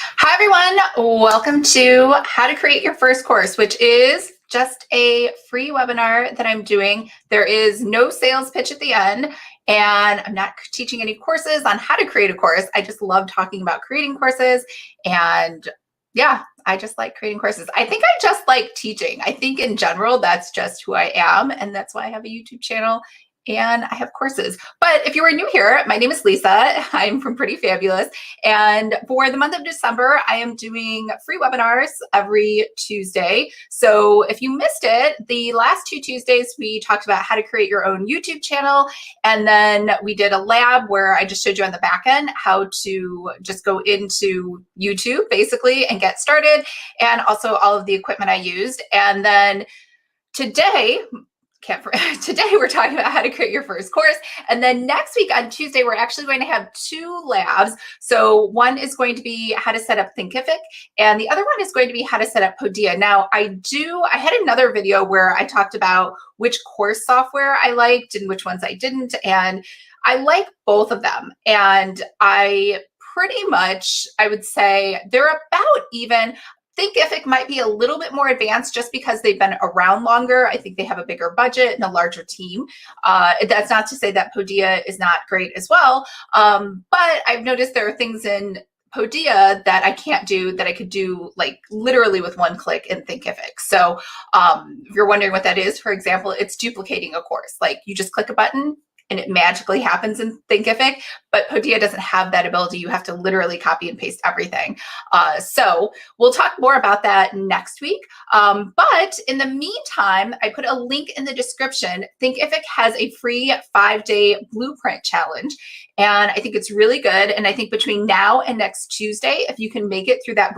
Hi, everyone. Welcome to How to Create Your First Course, which is just a free webinar that I'm doing. There is no sales pitch at the end, and I'm not teaching any courses on how to create a course. I just love talking about creating courses, and yeah, I just like creating courses. I think I just like teaching. I think in general, that's just who I am, and that's why I have a YouTube channel and I have courses. But if you are new here, my name is Lisa. I'm from Pretty Fabulous. And for the month of December, I am doing free webinars every Tuesday. So if you missed it, the last two Tuesdays, we talked about how to create your own YouTube channel. And then we did a lab where I just showed you on the back end how to just go into YouTube basically and get started, and also all of the equipment I used. And then today we're talking about how to create your first course. And then next week on Tuesday, we're actually going to have two labs. So one is going to be how to set up Thinkific, and the other one is going to be how to set up Podia. Now, I had another video where I talked about which course software I liked and which ones I didn't. And I like both of them. And I would say they're about even. Thinkific might be a little bit more advanced just because they've been around longer. I think they have a bigger budget and a larger team. That's not to say that Podia is not great as well, but I've noticed there are things in Podia that I can't do that I could do like literally with one click in Thinkific. So if you're wondering what that is, for example, it's duplicating a course. Like you just click a button and it magically happens in Thinkific, but Podia doesn't have that ability. You have to literally copy and paste everything. So we'll talk more about that next week. But in the meantime, I put a link in the description. Thinkific has a free 5-day blueprint challenge, and I think it's really good. And I think between now and next Tuesday, if you can make it through that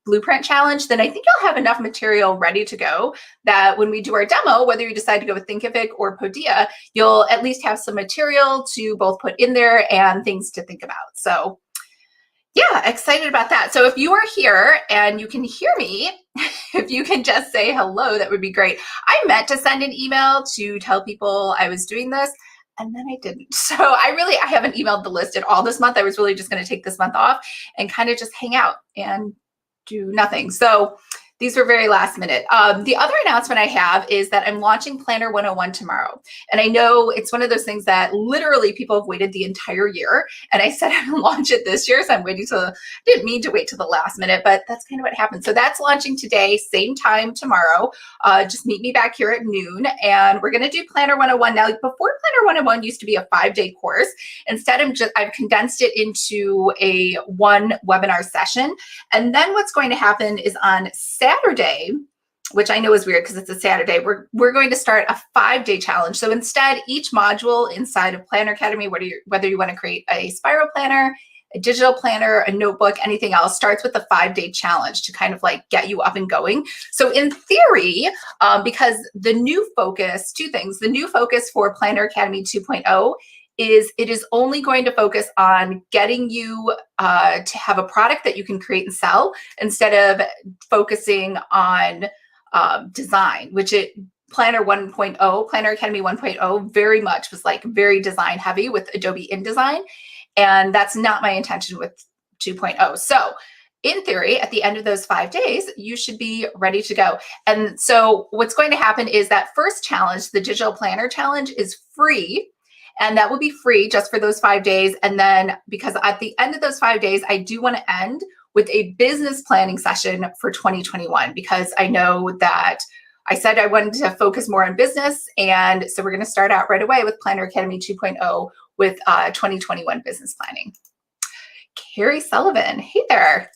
blueprint challenge, then I think you'll have enough material ready to go that when we do our demo, whether you decide to go with Thinkific or Podia, you'll at least have some material to both put in there and things to think about. So yeah, excited about that. So if you are here and you can hear me, if you can just say hello, that would be great. I meant to send an email to tell people I was doing this, and then I didn't. So I haven't emailed the list at all this month. I was really just going to take this month off and kind of just hang out and do nothing. So these were very last minute. The other announcement I have is that I'm launching Planner 101 tomorrow. And I know it's one of those things that literally people have waited the entire year. And I said I would launch it this year. So I'm waiting till, I didn't mean to wait till the last minute, but that's kind of what happened. So that's launching today, same time tomorrow. Just meet me back here at noon. And we're going to do Planner 101. Now, before Planner 101 used to be a 5-day course. Instead, I've condensed it into a one webinar session. And then what's going to happen is on Saturday, which I know is weird because it's a Saturday, we're going to start a 5-day challenge. So instead, each module inside of Planner Academy, whether you want to create a spiral planner, a digital planner, a notebook, anything else, starts with a 5-day challenge to kind of like get you up and going. So in theory, because the new focus, two things, the new focus for Planner Academy 2.0 is it is only going to focus on getting you to have a product that you can create and sell instead of focusing on design, which Planner 1.0, Planner Academy 1.0 very much was like very design heavy with Adobe InDesign. And that's not my intention with 2.0. So in theory, at the end of those 5 days, you should be ready to go. And so what's going to happen is that first challenge, the digital planner challenge, is free. And that will be free just for those 5 days. And then because at the end of those 5 days, I do want to end with a business planning session for 2021, because I know that I said I wanted to focus more on business. And so we're going to start out right away with Planner Academy 2.0 with 2021 business planning. Carrie Sullivan, hey there.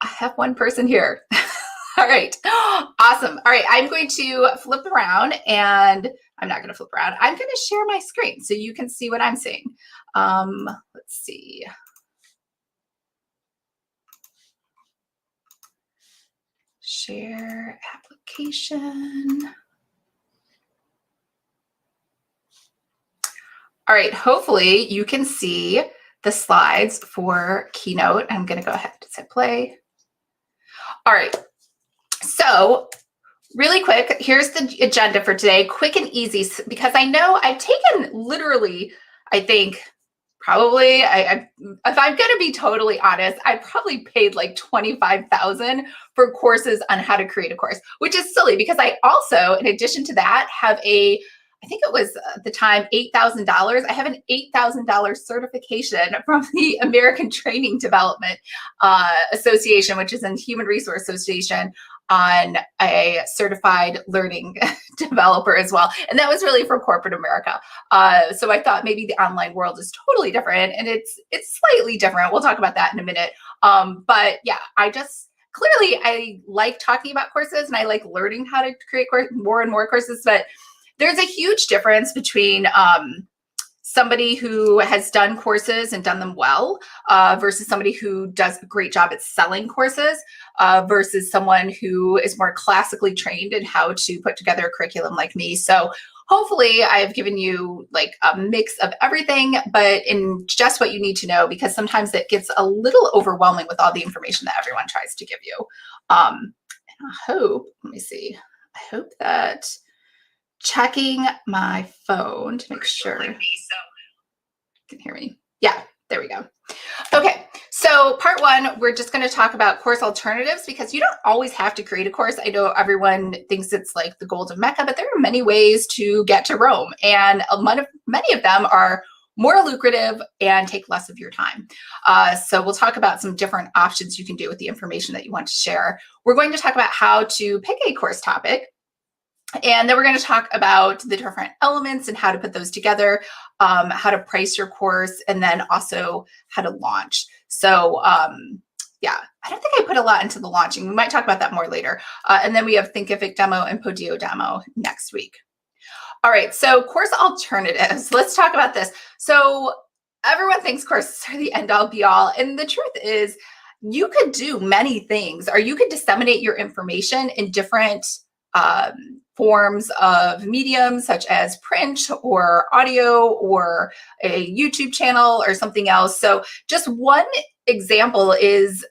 I have one person here. All right, awesome. All right, I'm going to flip around, and I'm not going to flip around. I'm going to share my screen so you can see what I'm seeing. Let's see. Share application. All right, hopefully you can see the slides for Keynote. I'm going to go ahead and hit play. All right, so really quick, here's the agenda for today, quick and easy, because I know I've taken literally, I think, probably, if I'm going to be totally honest, I probably paid like $25,000 for courses on how to create a course, which is silly because I also, in addition to that, have I think it was at the time $8,000. I have an $8,000 certification from the American Training Development Association, which is a human resource association, on a certified learning developer as well. And that was really for corporate America. So I thought maybe the online world is totally different, and it's slightly different. We'll talk about that in a minute. But yeah, I like talking about courses, and I like learning how to create more and more courses. But there's a huge difference between somebody who has done courses and done them well versus somebody who does a great job at selling courses versus someone who is more classically trained in how to put together a curriculum like me. So hopefully I've given you like a mix of everything, but in just what you need to know, because sometimes it gets a little overwhelming with all the information that everyone tries to give you. And let me see, I hope that checking my phone to make sure you can hear me. Yeah, there we go. Okay, so part one, we're just going to talk about course alternatives, because you don't always have to create a course. I know everyone thinks it's like the golden Mecca, but there are many ways to get to Rome, and many of them are more lucrative and take less of your time. So we'll talk about some different options you can do with the information that you want to share. We're going to talk about how to pick a course topic. And then we're going to talk about the different elements and how to put those together, how to price your course, and then also how to launch. So yeah, I don't think I put a lot into the launching. We might talk about that more later. And then we have Thinkific demo and Podia demo next week. All right, so course alternatives. Let's talk about this. So everyone thinks courses are the end all be all. And the truth is you could do many things, or you could disseminate your information in different forms of mediums, such as print or audio or a YouTube channel or something else. So just one example is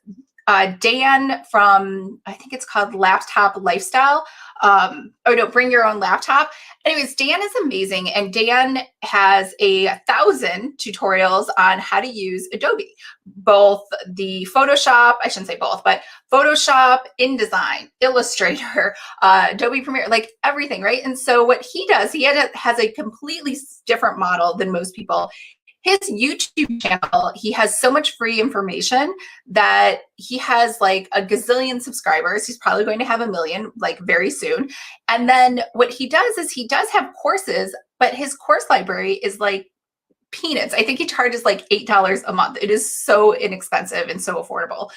Dan from, I think it's called Laptop Lifestyle. Bring your own laptop. Anyways, Dan is amazing. And Dan has 1,000 tutorials on how to use Adobe, both the Photoshop, I shouldn't say both, but Photoshop, InDesign, Illustrator, Adobe Premiere, like everything, right? And so what he does, he has a completely different model than most people. His YouTube channel, he has so much free information that he has like a gazillion subscribers. He's probably going to have 1 million like very soon. And then what he does is he does have courses, but his course library is like peanuts. I think he charges like $8 a month. It is so inexpensive and so affordable.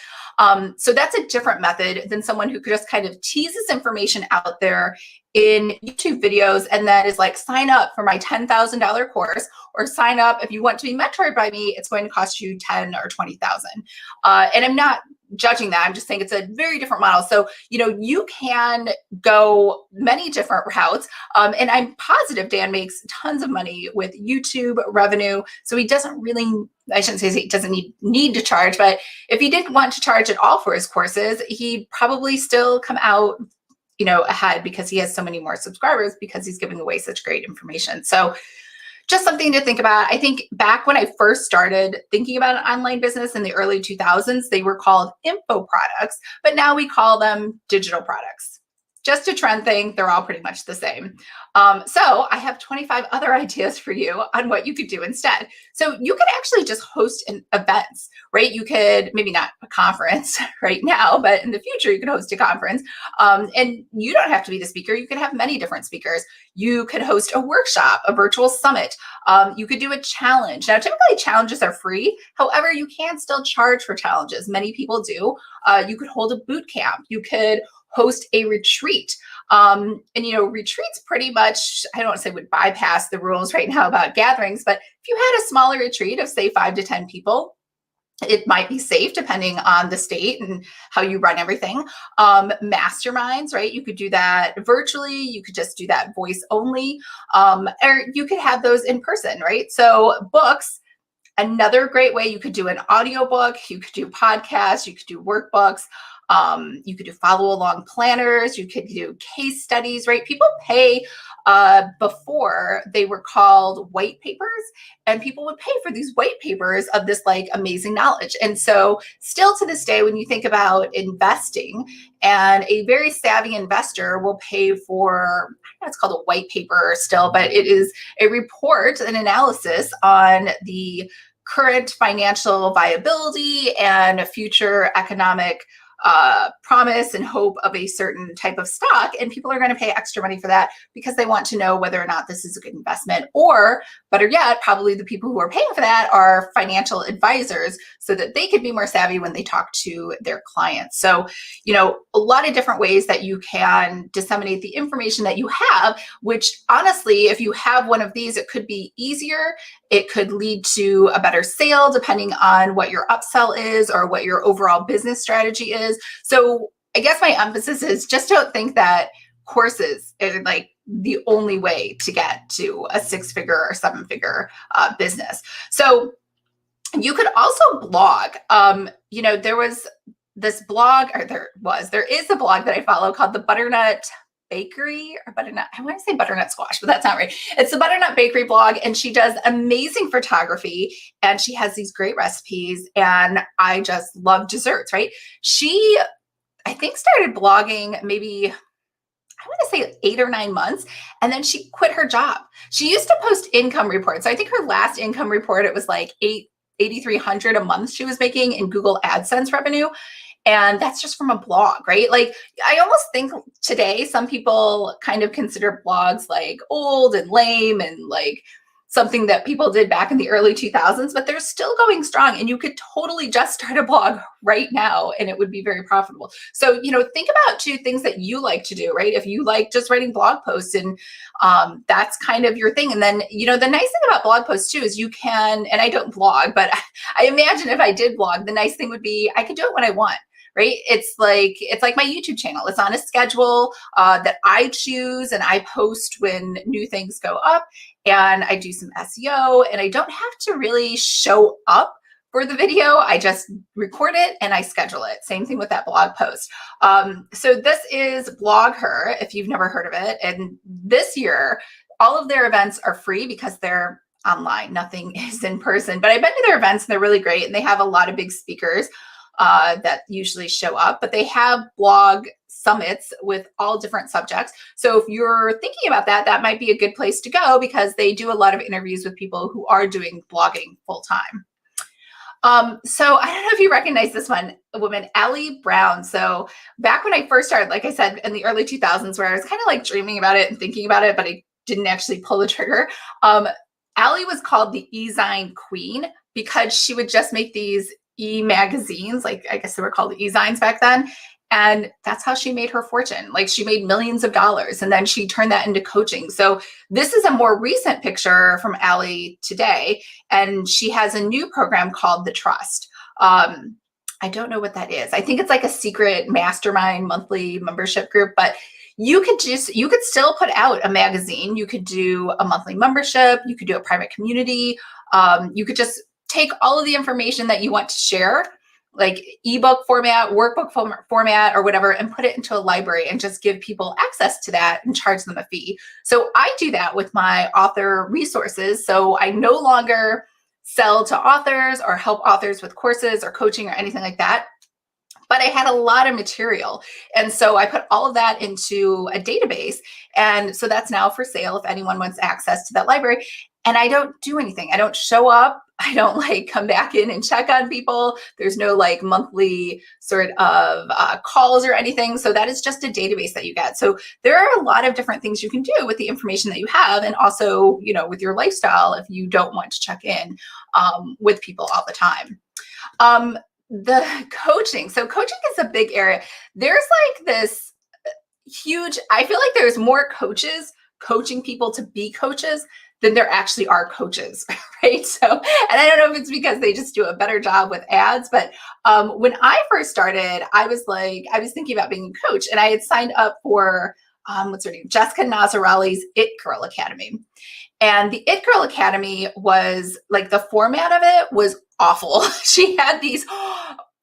So that's a different method than someone who just kind of teases information out there in YouTube videos and then is like, sign up for my $10,000 course, or sign up if you want to be mentored by me. It's going to cost you 10 or 20,000. And I'm not judging that. I'm just saying it's a very different model. So, you can go many different routes. And I'm positive Dan makes tons of money with YouTube revenue. So he doesn't really, I shouldn't say he doesn't need to charge, but if he didn't want to charge at all for his courses, he'd probably still come out, ahead, because he has so many more subscribers because he's giving away such great information. So just something to think about. I think back when I first started thinking about an online business in the early 2000s, they were called info products, but now we call them digital products. Just a trend thing. They're all pretty much the same. So I have 25 other ideas for you on what you could do instead. So you could actually just host events, right? You could, maybe not a conference right now, but in the future, you could host a conference. And you don't have to be the speaker. You could have many different speakers. You could host a workshop, a virtual summit. You could do a challenge. Now, typically challenges are free. However, you can still charge for challenges. Many people do. You could hold a boot camp. You could host a retreat. And retreats pretty much, I don't want to say would bypass the rules right now about gatherings, but if you had a smaller retreat of say 5 to 10 people, it might be safe depending on the state and how you run everything. Masterminds, right? You could do that virtually. You could just do that voice only, or you could have those in person, right? So books, another great way. You could do an audiobook, you could do podcasts, you could do workbooks. You could do follow along planners. You could do case studies, right? People pay before they were called white papers, and people would pay for these white papers of this like amazing knowledge. And so still to this day, when you think about investing, and a very savvy investor will pay for, I know it's called a white paper still, but it is a report, an analysis on the current financial viability and future economic promise and hope of a certain type of stock. And people are going to pay extra money for that because they want to know whether or not this is a good investment. Or better yet, probably the people who are paying for that are financial advisors so that they can be more savvy when they talk to their clients. So, a lot of different ways that you can disseminate the information that you have, which honestly, if you have one of these, it could be easier. It could lead to a better sale depending on what your upsell is or what your overall business strategy is. So I guess my emphasis is just don't think that courses are like the only way to get to a 6-figure or 7-figure business. So you could also blog. There was this blog, or there is a blog that I follow called the Butternut Bakery or Butternut. I want to say Butternut Squash, but that's not right. It's the Butternut Bakery blog, and she does amazing photography, and she has these great recipes, and I just love desserts, right? She, I think, started blogging maybe, I want to say 8 or 9 months, and then she quit her job. She used to post income reports. So I think her last income report, it was like $8,300 a month she was making in Google AdSense revenue. And that's just from a blog, right? Like, I almost think today some people kind of consider blogs like old and lame and like something that people did back in the early 2000s, but they're still going strong. And you could totally just start a blog right now and it would be very profitable. So, think about 2 things that you like to do, right? If you like just writing blog posts and that's kind of your thing. And then, the nice thing about blog posts too is you can, and I don't blog, but I imagine if I did blog, the nice thing would be I could do it when I want. Right? It's like my YouTube channel. It's on a schedule that I choose, and I post when new things go up, and I do some SEO, and I don't have to really show up for the video. I just record it and I schedule it. Same thing with that blog post. So this is Blog Her, if you've never heard of it. And this year, all of their events are free because they're online. Nothing is in person. But I've been to their events and they're really great, and they have a lot of big speakers that usually show up, but they have blog summits with all different subjects. So if you're thinking about that, that might be a good place to go because they do a lot of interviews with people who are doing blogging full time. So I don't know if you recognize this woman, Allie Brown. So back when I first started, like I said, in the early 2000s, where I was kind of like dreaming about it and thinking about it, but I didn't actually pull the trigger. Allie was called the e-zine queen because she would just make these e-magazines, like I guess they were called e-zines back then. And that's how she made her fortune. Like, she made millions of dollars, and then she turned that into coaching. So this is a more recent picture from Allie today. And she has a new program called The Trust. I don't know what that is. I think it's like a secret mastermind monthly membership group, but you could still put out a magazine. You could do a monthly membership. You could do a private community. You could just take all of the information that you want to share, like ebook format, workbook format, or whatever, and put it into a library and just give people access to that and charge them a fee. So I do that with my author resources. So I no longer sell to authors or help authors with courses or coaching or anything like that. But I had a lot of material. And so I put all of that into a database. And so that's now for sale if anyone wants access to that library. And I don't do anything. I don't show up. I don't like come back in and check on people. There's no like monthly sort of calls or anything. So that is just a database that you get. So there are a lot of different things you can do with the information that you have. And also, with your lifestyle, if you don't want to check in with people all the time. The coaching. So coaching is a big area. There's like this huge, I feel like there's more coaches coaching people to be coaches than there actually are coaches, right? So, and I don't know if it's because they just do a better job with ads, but when I first started, I was thinking about being a coach, and I had signed up for, what's her name? Jessica Nazarali's It Girl Academy. And the It Girl Academy was like, the format of it was awful. She had these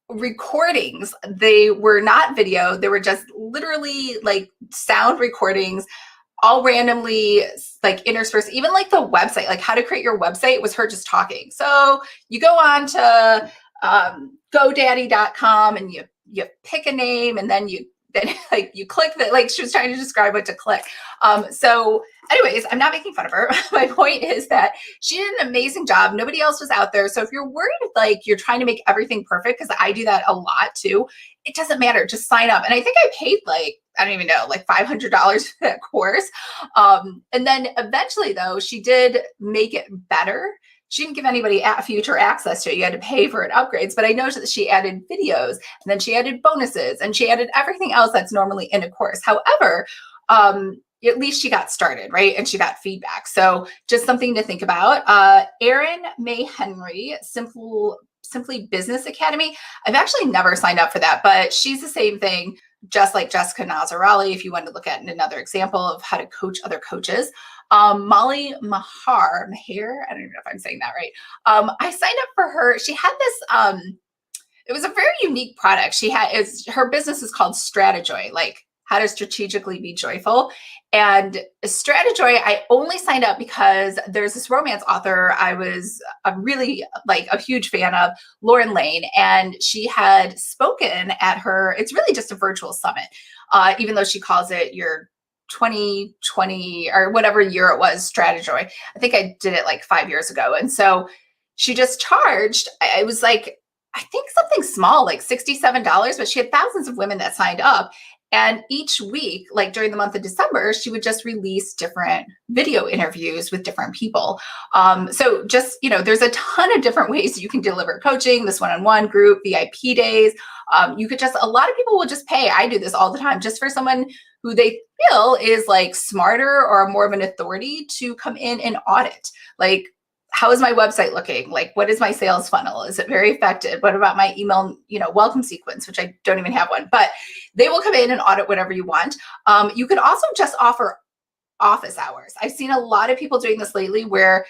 recordings. They were not video. They were just literally like sound recordings, all randomly like interspersed. Even like the website, like how to create your website was her just talking. So you go on to GoDaddy.com and you pick a name, and then like you click that. Like she was trying to describe what to click. So anyways, I'm not making fun of her. My point is that she did an amazing job. Nobody else was out there. So if you're worried like you're trying to make everything perfect, because I do that a lot too, it doesn't matter. Just sign up. And I think I paid like, I don't even know, like $500 for that course. And then eventually though, she did make it better. She didn't give anybody future access to it. You had to pay for it upgrades, but I noticed that she added videos, and then she added bonuses, and she added everything else that's normally in a course. However, at least she got started, right? And she got feedback. So just something to think about. Erin May Henry, Simply Business Academy. I've actually never signed up for that, but she's the same thing, just like Jessica Nazarelli, if you want to look at another example of how to coach other coaches. Molly Mahar, I don't even know if I'm saying that right. I signed up for her. She had this, it was a very unique product. Her business is called Stratejoy, like how to strategically be joyful. And Stratejoy, I only signed up because there's this romance author I was really like a huge fan of, Lauren Lane, and she had spoken at her, it's really just a virtual summit, even though she calls it your 2020 or whatever year it was, Stratejoy. I think I did it like 5 years ago. And so she just charged, I was like, I think something small, like $67, but she had thousands of women that signed up. And each week, like during the month of December, she would just release different video interviews with different people. So just, there's a ton of different ways you can deliver coaching, this one-on-one group, VIP days. You could a lot of people will just pay. I do this all the time just for someone who they feel is like smarter or more of an authority to come in and audit. Like, how is my website looking? Like, what is my sales funnel? Is it very effective? What about my email, welcome sequence, which I don't even have one, but they will come in and audit whatever you want. You could also just offer office hours. I've seen a lot of people doing this lately where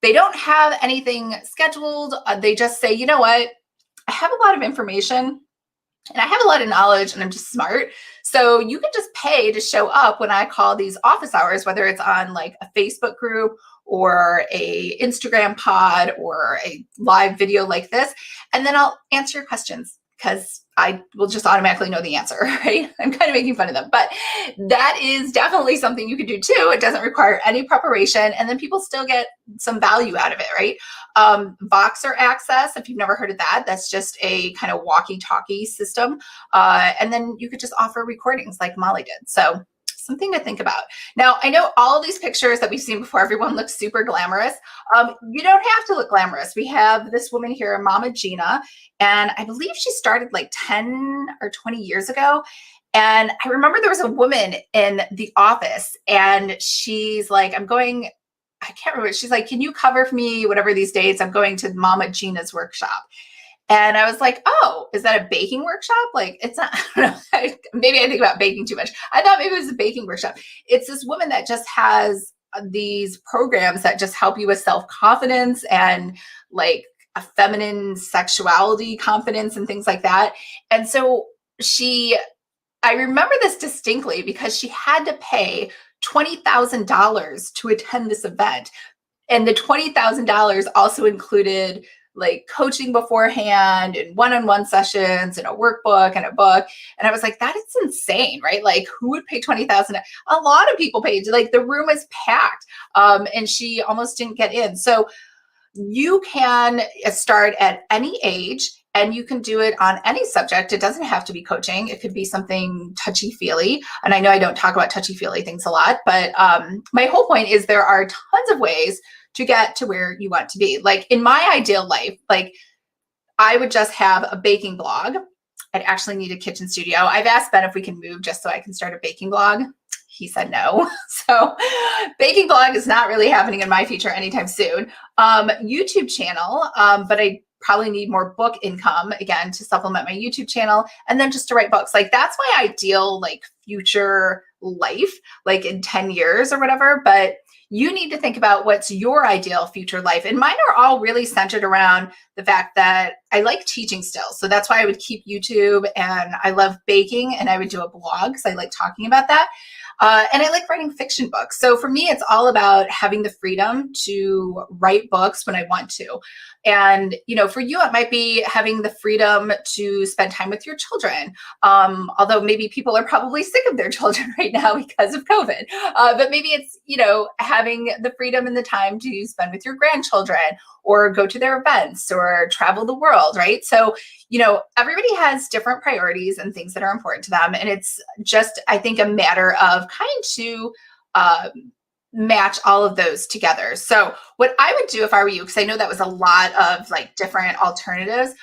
they don't have anything scheduled. They just say, you know what? I have a lot of information and I have a lot of knowledge and I'm just smart. So you can just pay to show up when I call these office hours, whether it's on like a Facebook group or a Instagram pod or a live video like this. And then I'll answer your questions because I will just automatically know the answer, right? I'm kind of making fun of them, but that is definitely something you could do too. It doesn't require any preparation, and then people still get some value out of it, right? Voxer Access, if you've never heard of that, that's just a kind of walkie-talkie system. And then you could just offer recordings like Molly did. So something to think about. Now, I know all of these pictures that we've seen before, everyone looks super glamorous. You don't have to look glamorous. We have this woman here, Mama Gina, and I believe she started like 10 or 20 years ago. And I remember there was a woman in the office and she's like, I can't remember. She's like, can you cover for me whatever these dates? I'm going to Mama Gina's workshop. And I was like, oh, is that a baking workshop? Like, it's not, I don't know, maybe I think about baking too much. I thought maybe it was a baking workshop. It's this woman that just has these programs that just help you with self-confidence and like a feminine sexuality confidence and things like that. And so I remember this distinctly because she had to pay $20,000 to attend this event. And the $20,000 also included like coaching beforehand and one-on-one sessions and a workbook and a book. And I was like, that is insane, right? Like, who would pay $20,000? A lot of people paid. Like, the room is packed. And she almost didn't get in. So you can start at any age and you can do it on any subject. It doesn't have to be coaching. It could be something touchy-feely. And I know I don't talk about touchy-feely things a lot, but my whole point is there are tons of ways to get to where you want to be. Like in my ideal life, like I would just have a baking blog. I'd actually need a kitchen studio. I've asked Ben if we can move just so I can start a baking blog. He said no. So baking blog is not really happening in my future anytime soon. YouTube channel, but I probably need more book income again to supplement my YouTube channel, and then just to write books. Like that's my ideal like future life, like in 10 years or whatever, but you need to think about what's your ideal future life. And mine are all really centered around the fact that I like teaching still. So that's why I would keep YouTube, and I love baking, and I would do a blog because I like talking about that. And I like writing fiction books. So for me, it's all about having the freedom to write books when I want to. And, for you, it might be having the freedom to spend time with your children. Although maybe people are probably sick of their children right now because of COVID. But maybe it's, having the freedom and the time to spend with your grandchildren, or go to their events, or travel the world, right? So, everybody has different priorities and things that are important to them. And it's just, I think, a matter of to match all of those together. So what I would do if I were you, because I know that was a lot of different alternatives,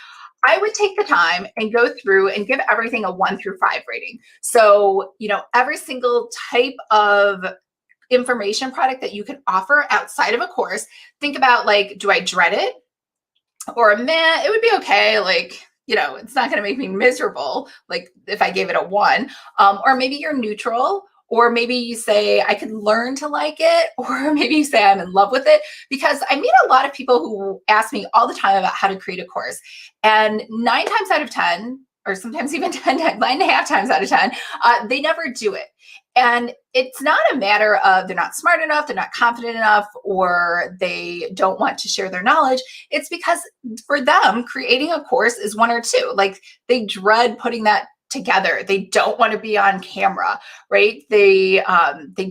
I would take the time and go through and give everything a 1 through 5 rating. So, every single type of information product that you can offer outside of a course, think about do I dread it? Or meh, it would be okay. It's not going to make me miserable. If I gave it a 1, or maybe you're neutral, or maybe you say I could learn to like it, or maybe you say I'm in love with it. Because I meet a lot of people who ask me all the time about how to create a course, and 9 times out of 10, or sometimes even 9.5 times out of 10, they never do it. And it's not a matter of they're not smart enough, they're not confident enough, or they don't want to share their knowledge. It's because for them, creating a course is 1 or 2. They dread putting that together. They don't want to be on camera, right? They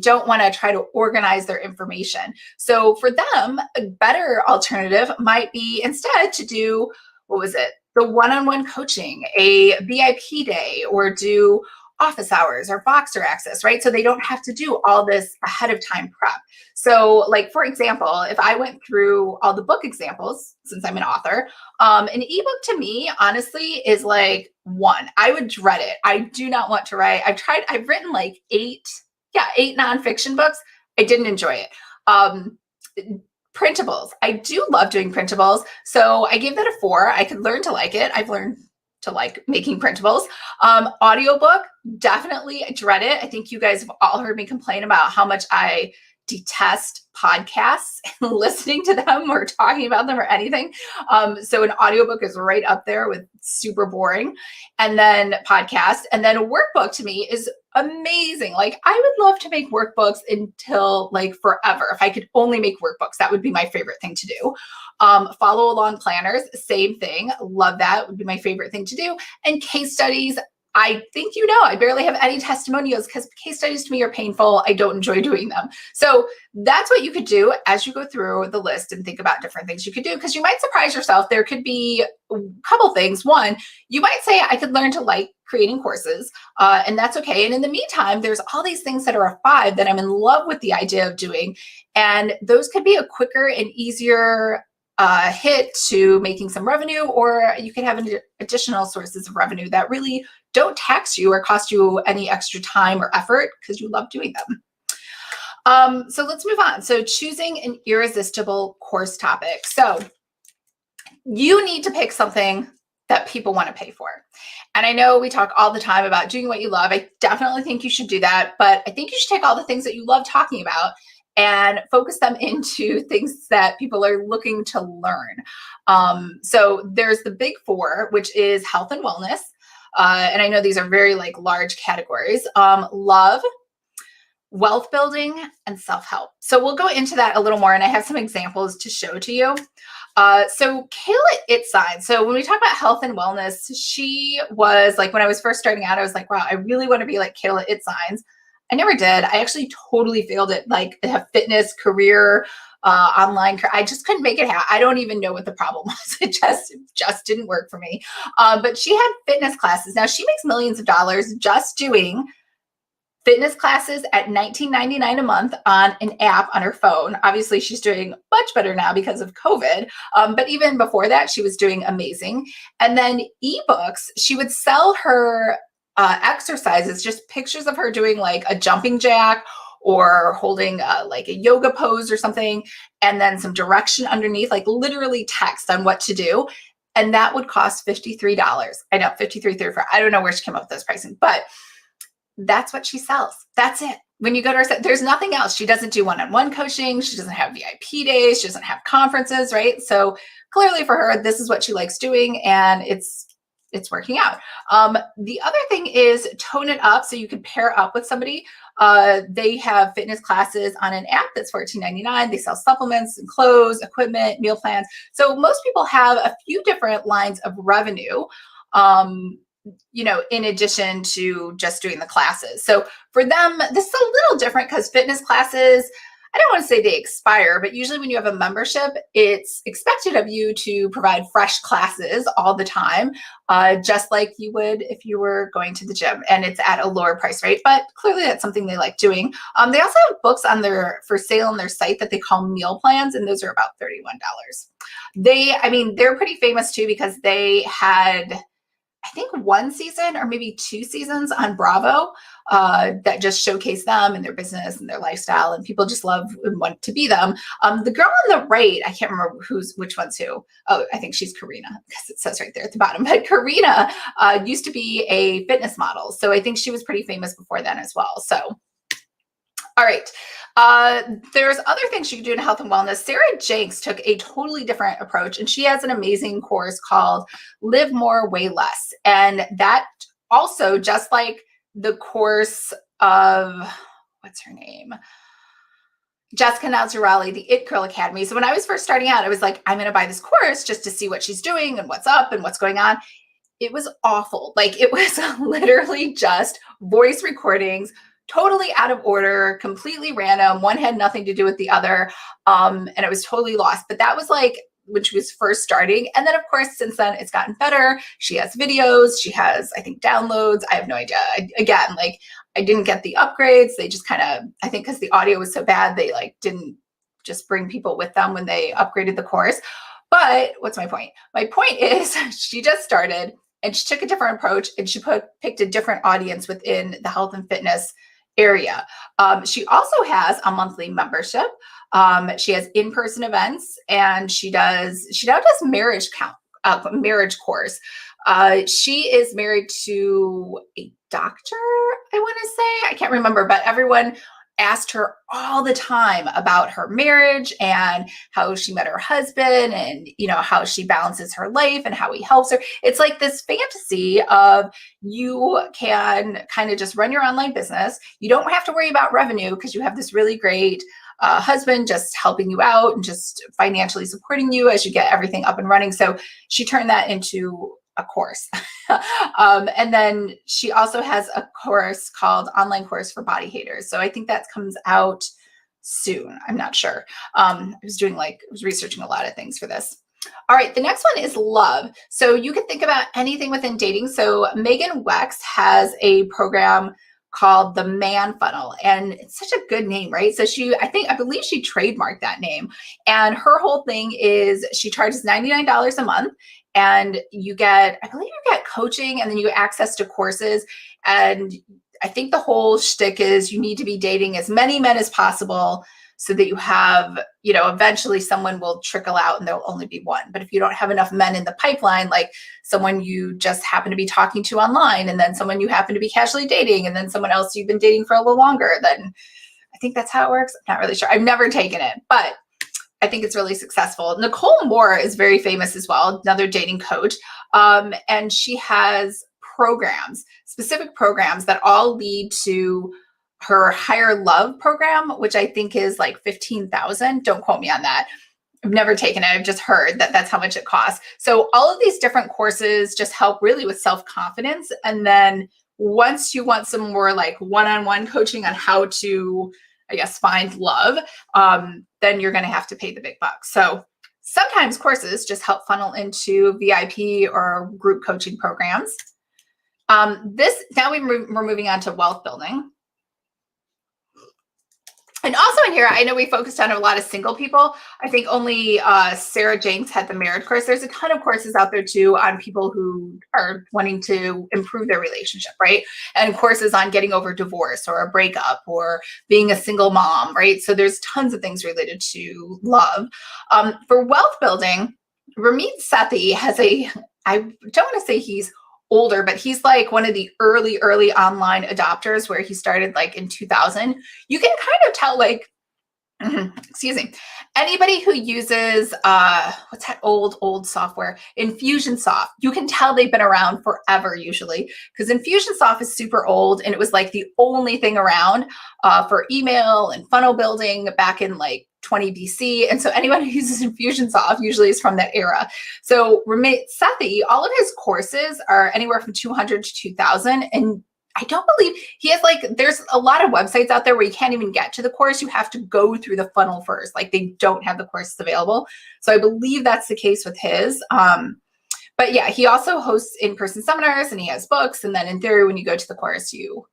don't want to try to organize their information. So for them, a better alternative might be instead to do, the one-on-one coaching, a VIP day, or do office hours or Voxer access, right? So they don't have to do all this ahead of time prep. So for example, if I went through all the book examples, since I'm an author, an ebook to me, honestly, is 1. I would dread it. I do not want to write. I've written 8 nonfiction books. I didn't enjoy it. Printables. I do love doing printables. So I gave that a 4. I could learn to like it. I've learned to like making printables. Audiobook, definitely dread it. I think you guys have all heard me complain about how much I detest podcasts and listening to them or talking about them or anything. So an audiobook is right up there with super boring. And then podcast, and then a workbook to me is amazing. I would love to make workbooks until forever. If I could only make workbooks, that would be my favorite thing to do. Follow along planners, same thing. Love that. Would be my favorite thing to do. And case studies, I think I barely have any testimonials because case studies to me are painful. I don't enjoy doing them. So that's what you could do as you go through the list and think about different things you could do, because you might surprise yourself. There could be a couple things. 1, you might say, I could learn to like creating courses, and that's okay. And in the meantime, there's all these things that are a 5 that I'm in love with the idea of doing. And those could be a quicker and easier hit to making some revenue, or you can have additional sources of revenue that really don't tax you or cost you any extra time or effort because you love doing them. So let's move on. So choosing an irresistible course topic. So you need to pick something that people want to pay for. And I know we talk all the time about doing what you love. I definitely think you should do that, but I think you should take all the things that you love talking about and focus them into things that people are looking to learn. So there's the big 4, which is health and wellness. And I know these are very large categories. Love, wealth building, and self-help. So we'll go into that a little more, and I have some examples to show to you. So Kayla Itzine. So when we talk about health and wellness, she was when I was first starting out, I was wow, I really want to be like Kayla Itzine's. I never did. I actually totally failed at a fitness career, online. I just couldn't make it happen. I don't even know what the problem was. It just didn't work for me. But she had fitness classes. Now she makes millions of dollars just doing fitness classes at $19.99 a month on an app on her phone. Obviously, she's doing much better now because of COVID. But even before that, she was doing amazing. And then ebooks, she would sell her exercises, just pictures of her doing a jumping jack or holding a yoga pose or something, and then some direction underneath, literally text on what to do. And that would cost $53. I know, $53.34. I don't know where she came up with this pricing, but That's what she sells. That's it. When you go to her site, there's nothing else. She doesn't do one-on-one coaching. She doesn't have VIP days. She doesn't have conferences, right? So clearly for her, this is what she likes doing, and it's working out. The other thing is tone it up so you can pair up with somebody. They have fitness classes on an app that's $14.99. They sell supplements and clothes, equipment, meal plans. So most people have a few different lines of revenue, in addition to just doing the classes. So for them, this is a little different because fitness classes, I don't want to say they expire, but usually when you have a membership, it's expected of you to provide fresh classes all the time, just like you would if you were going to the gym, and it's at a lower price rate. But clearly that's something they like doing. They also have books for sale on their site that they call meal plans, and those are about $31. They're pretty famous too because they had, I think, one season or maybe 2 seasons on Bravo that just showcase them and their business and their lifestyle, and people just love and want to be them. The girl on the right, I can't remember which one's who. Oh, I think she's Karina because it says right there at the bottom. But Karina used to be a fitness model, so I think she was pretty famous before then as well. So, all right. There's other things you can do in health and wellness. Sarah Jenks took a totally different approach, and she has an amazing course called Live More, Way Less. And that also, just like the course of, what's her name? Jessica Nazarelli, the It Girl Academy. So when I was first starting out, I was like, I'm going to buy this course just to see what she's doing and what's up and what's going on. It was awful. Like, it was literally just voice recordings, totally out of order, completely random. One had nothing to do with the other. And I was totally lost. But that was like when she was first starting. And then, of course, since then, it's gotten better. She has videos. She has, I think, downloads. I have no idea. I didn't get the upgrades. They just kind of, I think because the audio was so bad, they didn't just bring people with them when they upgraded the course. But what's my point? My point is she just started and she took a different approach, and she picked a different audience within the health and fitness area. She also has a monthly membership. She has in-person events, and she now does marriage course. She is married to a doctor, I want to say. I can't remember, but everyone asked her all the time about her marriage and how she met her husband, and how she balances her life and how he helps her. It's like this fantasy of you can kind of just run your online business. You don't have to worry about revenue because you have this really great husband just helping you out and just financially supporting you as you get everything up and running. So she turned that into a course. And then she also has a course called Online Course for Body Haters. So I think that comes out soon. I'm not sure. I was researching a lot of things for this. All right, the next one is love. So you can think about anything within dating. So Megan Wex has a program called the Man Funnel, and it's such a good name, right? So I believe she trademarked that name, and her whole thing is she charges $99 a month, and I believe you get coaching, and then you get access to courses. And I think the whole shtick is you need to be dating as many men as possible so that you have, eventually someone will trickle out and there'll only be one. But if you don't have enough men in the pipeline, like someone you just happen to be talking to online, and then someone you happen to be casually dating, and then someone else you've been dating for a little longer, then I think that's how it works. I'm not really sure. I've never taken it, but I think it's really successful. Nicole Moore is very famous as well, another dating coach. And she has specific programs that all lead to her Higher Love program, which I think is like $15,000. Don't quote me on that. I've never taken it. I've just heard that that's how much it costs. So all of these different courses just help really with self-confidence. And then once you want some more like one-on-one coaching on how to, I guess, find love, then you're going to have to pay the big bucks. So sometimes courses just help funnel into VIP or group coaching programs. Now we're moving on to wealth building. And also in here, I know we focused on a lot of single people. I think only Sarah Jenks had the marriage course. There's a ton of courses out there too on people who are wanting to improve their relationship, right? And courses on getting over divorce or a breakup or being a single mom, right? So there's tons of things related to love. For wealth building, Ramit Sethi has I don't want to say he's older, but he's like one of the early online adopters where he started like in 2000. You can kind of tell like, excuse me, anybody who uses what's that old software, Infusionsoft, you can tell they've been around forever usually, because Infusionsoft is super old and it was like the only thing around for email and funnel building back in like 20 BC. And so anyone who uses Infusionsoft usually is from that era. So Ramit Sethi, all of his courses are anywhere from 200 to 2000. And I don't believe he has like, there's a lot of websites out there where you can't even get to the course. You have to go through the funnel first. Like they don't have the courses available. So I believe that's the case with his. But yeah, he also hosts in-person seminars and he has books. And then in theory, when you go to the course, you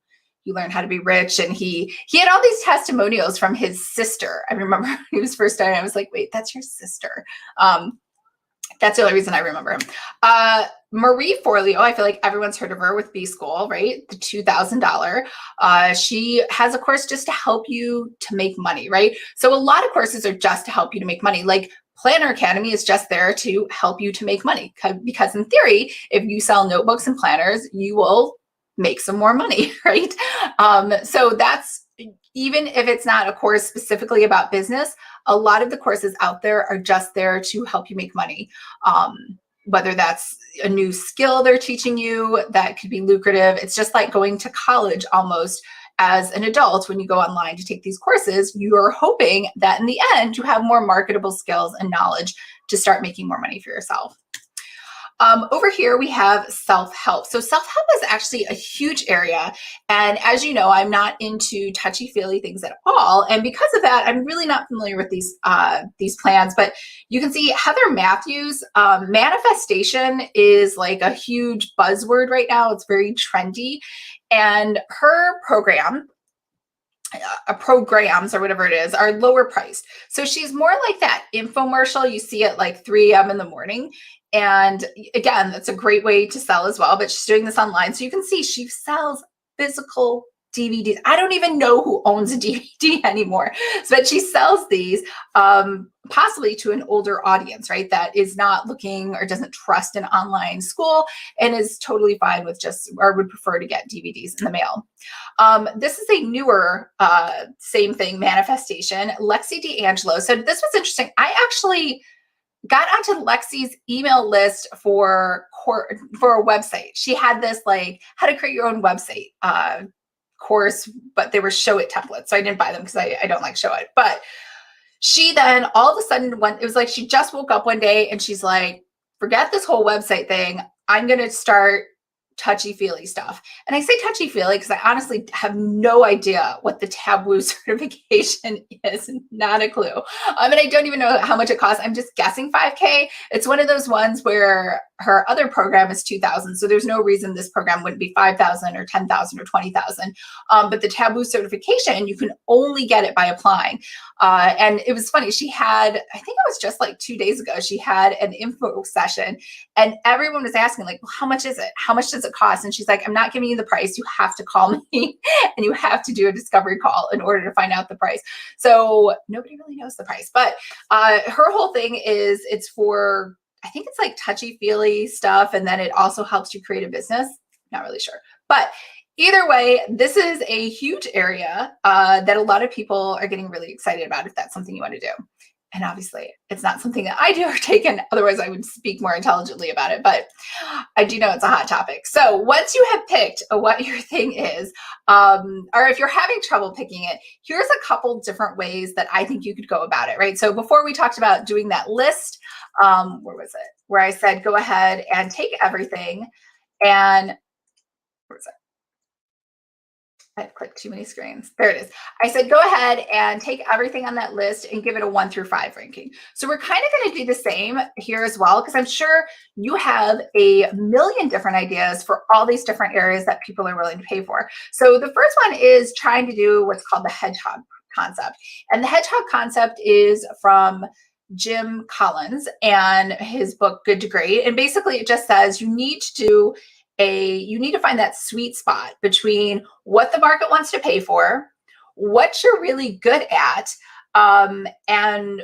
learn how to be rich. And he had all these testimonials from his sister. I remember when he was first starting, I was like, wait, that's your sister. That's the only reason I remember him. Marie Forleo, I feel like everyone's heard of her with B School, right? The $2,000. She has a course just to help you to make money, right? So a lot of courses are just to help you to make money. Like Planner Academy is just there to help you to make money, because in theory, if you sell notebooks and planners, you will make some more money, right? So that's, even if it's not a course specifically about business, a lot of the courses out there are just there to help you make money. Whether that's a new skill they're teaching you that could be lucrative. It's just like going to college almost as an adult. When you go online to take these courses, you are hoping that in the end, you have more marketable skills and knowledge to start making more money for yourself. Over here, we have self-help. So self-help is actually a huge area. And as you know, I'm not into touchy-feely things at all. And because of that, I'm really not familiar with these plans. But you can see Heather Matthews, manifestation is like a huge buzzword right now. It's very trendy. And her programs or whatever it is are lower priced. So she's more like that infomercial you see at like 3 a.m. in the morning. And again, that's a great way to sell as well, but she's doing this online. So you can see she sells physical DVDs. I don't even know who owns a DVD anymore, but she sells these possibly to an older audience, right? That is not looking or doesn't trust an online school and is totally fine with just, or would prefer to get DVDs in the mail. This is a newer, same thing, manifestation, Lexi D'Angelo. So this was interesting. I actually got onto Lexi's email list for a website. She had this like how to create your own website course, but they were Show It templates. So I didn't buy them because I don't like Show It. But she then all of a sudden it was like she just woke up one day and she's like, forget this whole website thing. I'm going to start touchy-feely stuff. And I say touchy-feely because I honestly have no idea what the Taboo certification is, not a clue. And I don't even know how much it costs. I'm just guessing $5K. It's one of those ones where her other program is $2,000. So there's no reason this program wouldn't be $5,000 or $10,000 or $20,000. But the Taboo certification, you can only get it by applying. And it was funny. She had, I think it was just like 2 days ago, she had an info session and everyone was asking like, well, how much is it? How much does it cost? And she's like, I'm not giving you the price. You have to call me and you have to do a discovery call in order to find out the price. So nobody really knows the price, but her whole thing is it's for, I think it's like touchy-feely stuff. And then it also helps you create a business. Not really sure, but either way, this is a huge area that a lot of people are getting really excited about if that's something you want to do. And obviously, it's not something that I do or taken. Otherwise, I would speak more intelligently about it. But I do know it's a hot topic. So once you have picked what your thing is, or if you're having trouble picking it, here's a couple different ways that I think you could go about it, right? So before we talked about doing that list, where was it? Where I said, go ahead and take everything and, where was it? I've clicked too many screens. There it is. I said, go ahead and take everything on that list and give it a 1 through 5 ranking. So we're kind of going to do the same here as well, because I'm sure you have a million different ideas for all these different areas that people are willing to pay for. So the first one is trying to do what's called the hedgehog concept. And the hedgehog concept is from Jim Collins and his book, Good to Great. And basically it just says you need to find that sweet spot between what the market wants to pay for, what you're really good at, and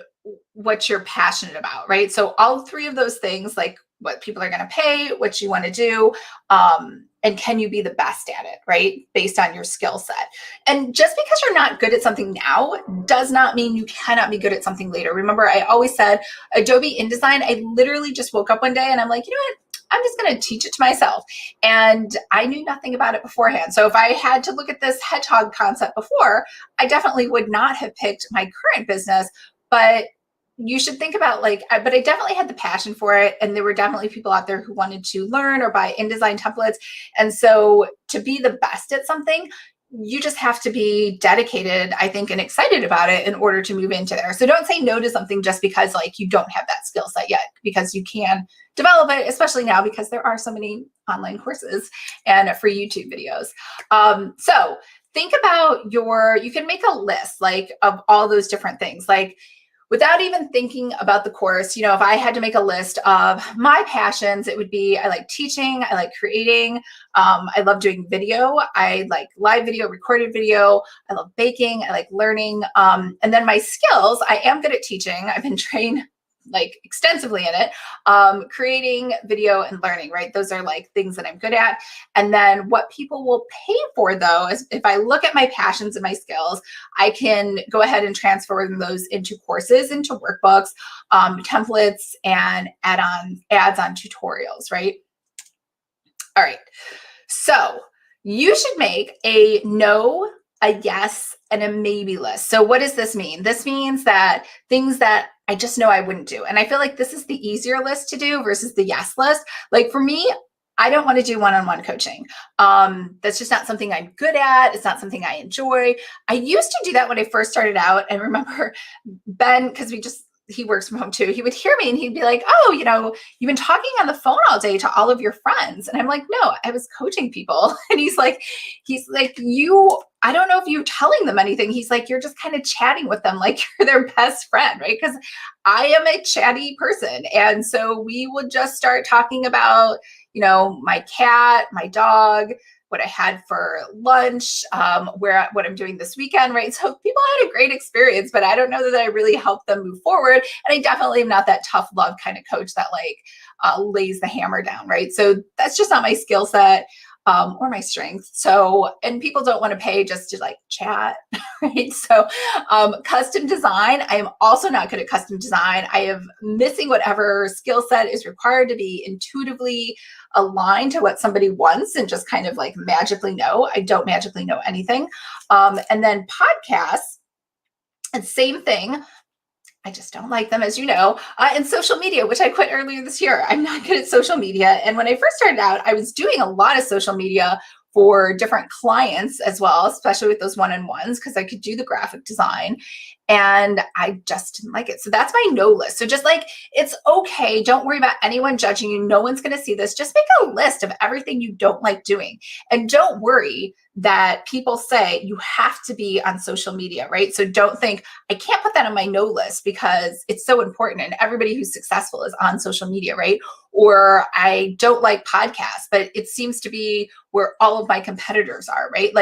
what you're passionate about, right? So all 3 of those things, like what people are going to pay, what you want to do, and can you be the best at it, right? Based on your skill set. And just because you're not good at something now does not mean you cannot be good at something later. Remember, I always said Adobe InDesign, I literally just woke up one day and I'm like, you know what? I'm just going to teach it to myself. And I knew nothing about it beforehand. So if I had to look at this hedgehog concept before, I definitely would not have picked my current business. But you should think about but I definitely had the passion for it. And there were definitely people out there who wanted to learn or buy InDesign templates. And so to be the best at something, you just have to be dedicated, I think, and excited about it in order to move into there. So don't say no to something just because you don't have that skill set yet, because you can develop it, especially now because there are so many online courses and free YouTube videos. So think about you can make a list of all those different things. Without even thinking about the course, if I had to make a list of my passions, it would be, I like teaching, I like creating, I love doing video, I like live video, recorded video, I love baking, I like learning. And then my skills, I am good at teaching. I've been trained extensively in it, creating video and learning, right? Those are things that I'm good at. And then what people will pay for though, is if I look at my passions and my skills, I can go ahead and transfer those into courses, into workbooks, templates, and ads on tutorials, right? All right. So you should make a no, a yes, and a maybe list. So what does this mean? This means that things that I just know I wouldn't do. And I feel like this is the easier list to do versus the yes list. For me, I don't want to do one-on-one coaching. That's just not something I'm good at. It's not something I enjoy. I used to do that when I first started out. And remember Ben, because he works from home too. He would hear me and he'd be like, oh, you've been talking on the phone all day to all of your friends. And I'm like, no, I was coaching people. And he's like, I don't know if you're telling them anything. He's like, you're just kind of chatting with them like you're their best friend, right? Because I am a chatty person. And so we would just start talking about, my cat, my dog, what I had for lunch, what I'm doing this weekend, right? So people had a great experience, but I don't know that I really helped them move forward. And I definitely am not that tough love kind of coach that lays the hammer down, right? So that's just not my skill set. Or my strength. So, and people don't want to pay just to chat, right? So, custom design, I am also not good at custom design. I am missing whatever skill set is required to be intuitively aligned to what somebody wants and just kind of magically know. I don't magically know anything. And then podcasts, and same thing. I just don't like them, as you know, and social media, which I quit earlier this year. I'm not good at social media. And when I first started out, I was doing a lot of social media for different clients as well, especially with those one-on-ones, because I could do the graphic design and I just didn't like it. So that's my no list. So just it's okay. Don't worry about anyone judging you. No one's going to see this. Just make a list of everything you don't like doing. And don't worry that people say you have to be on social media, right? So don't think I can't put that on my no list because it's so important and everybody who's successful is on social media, right? Or I don't like podcasts, but it seems to be where all of my competitors are, right?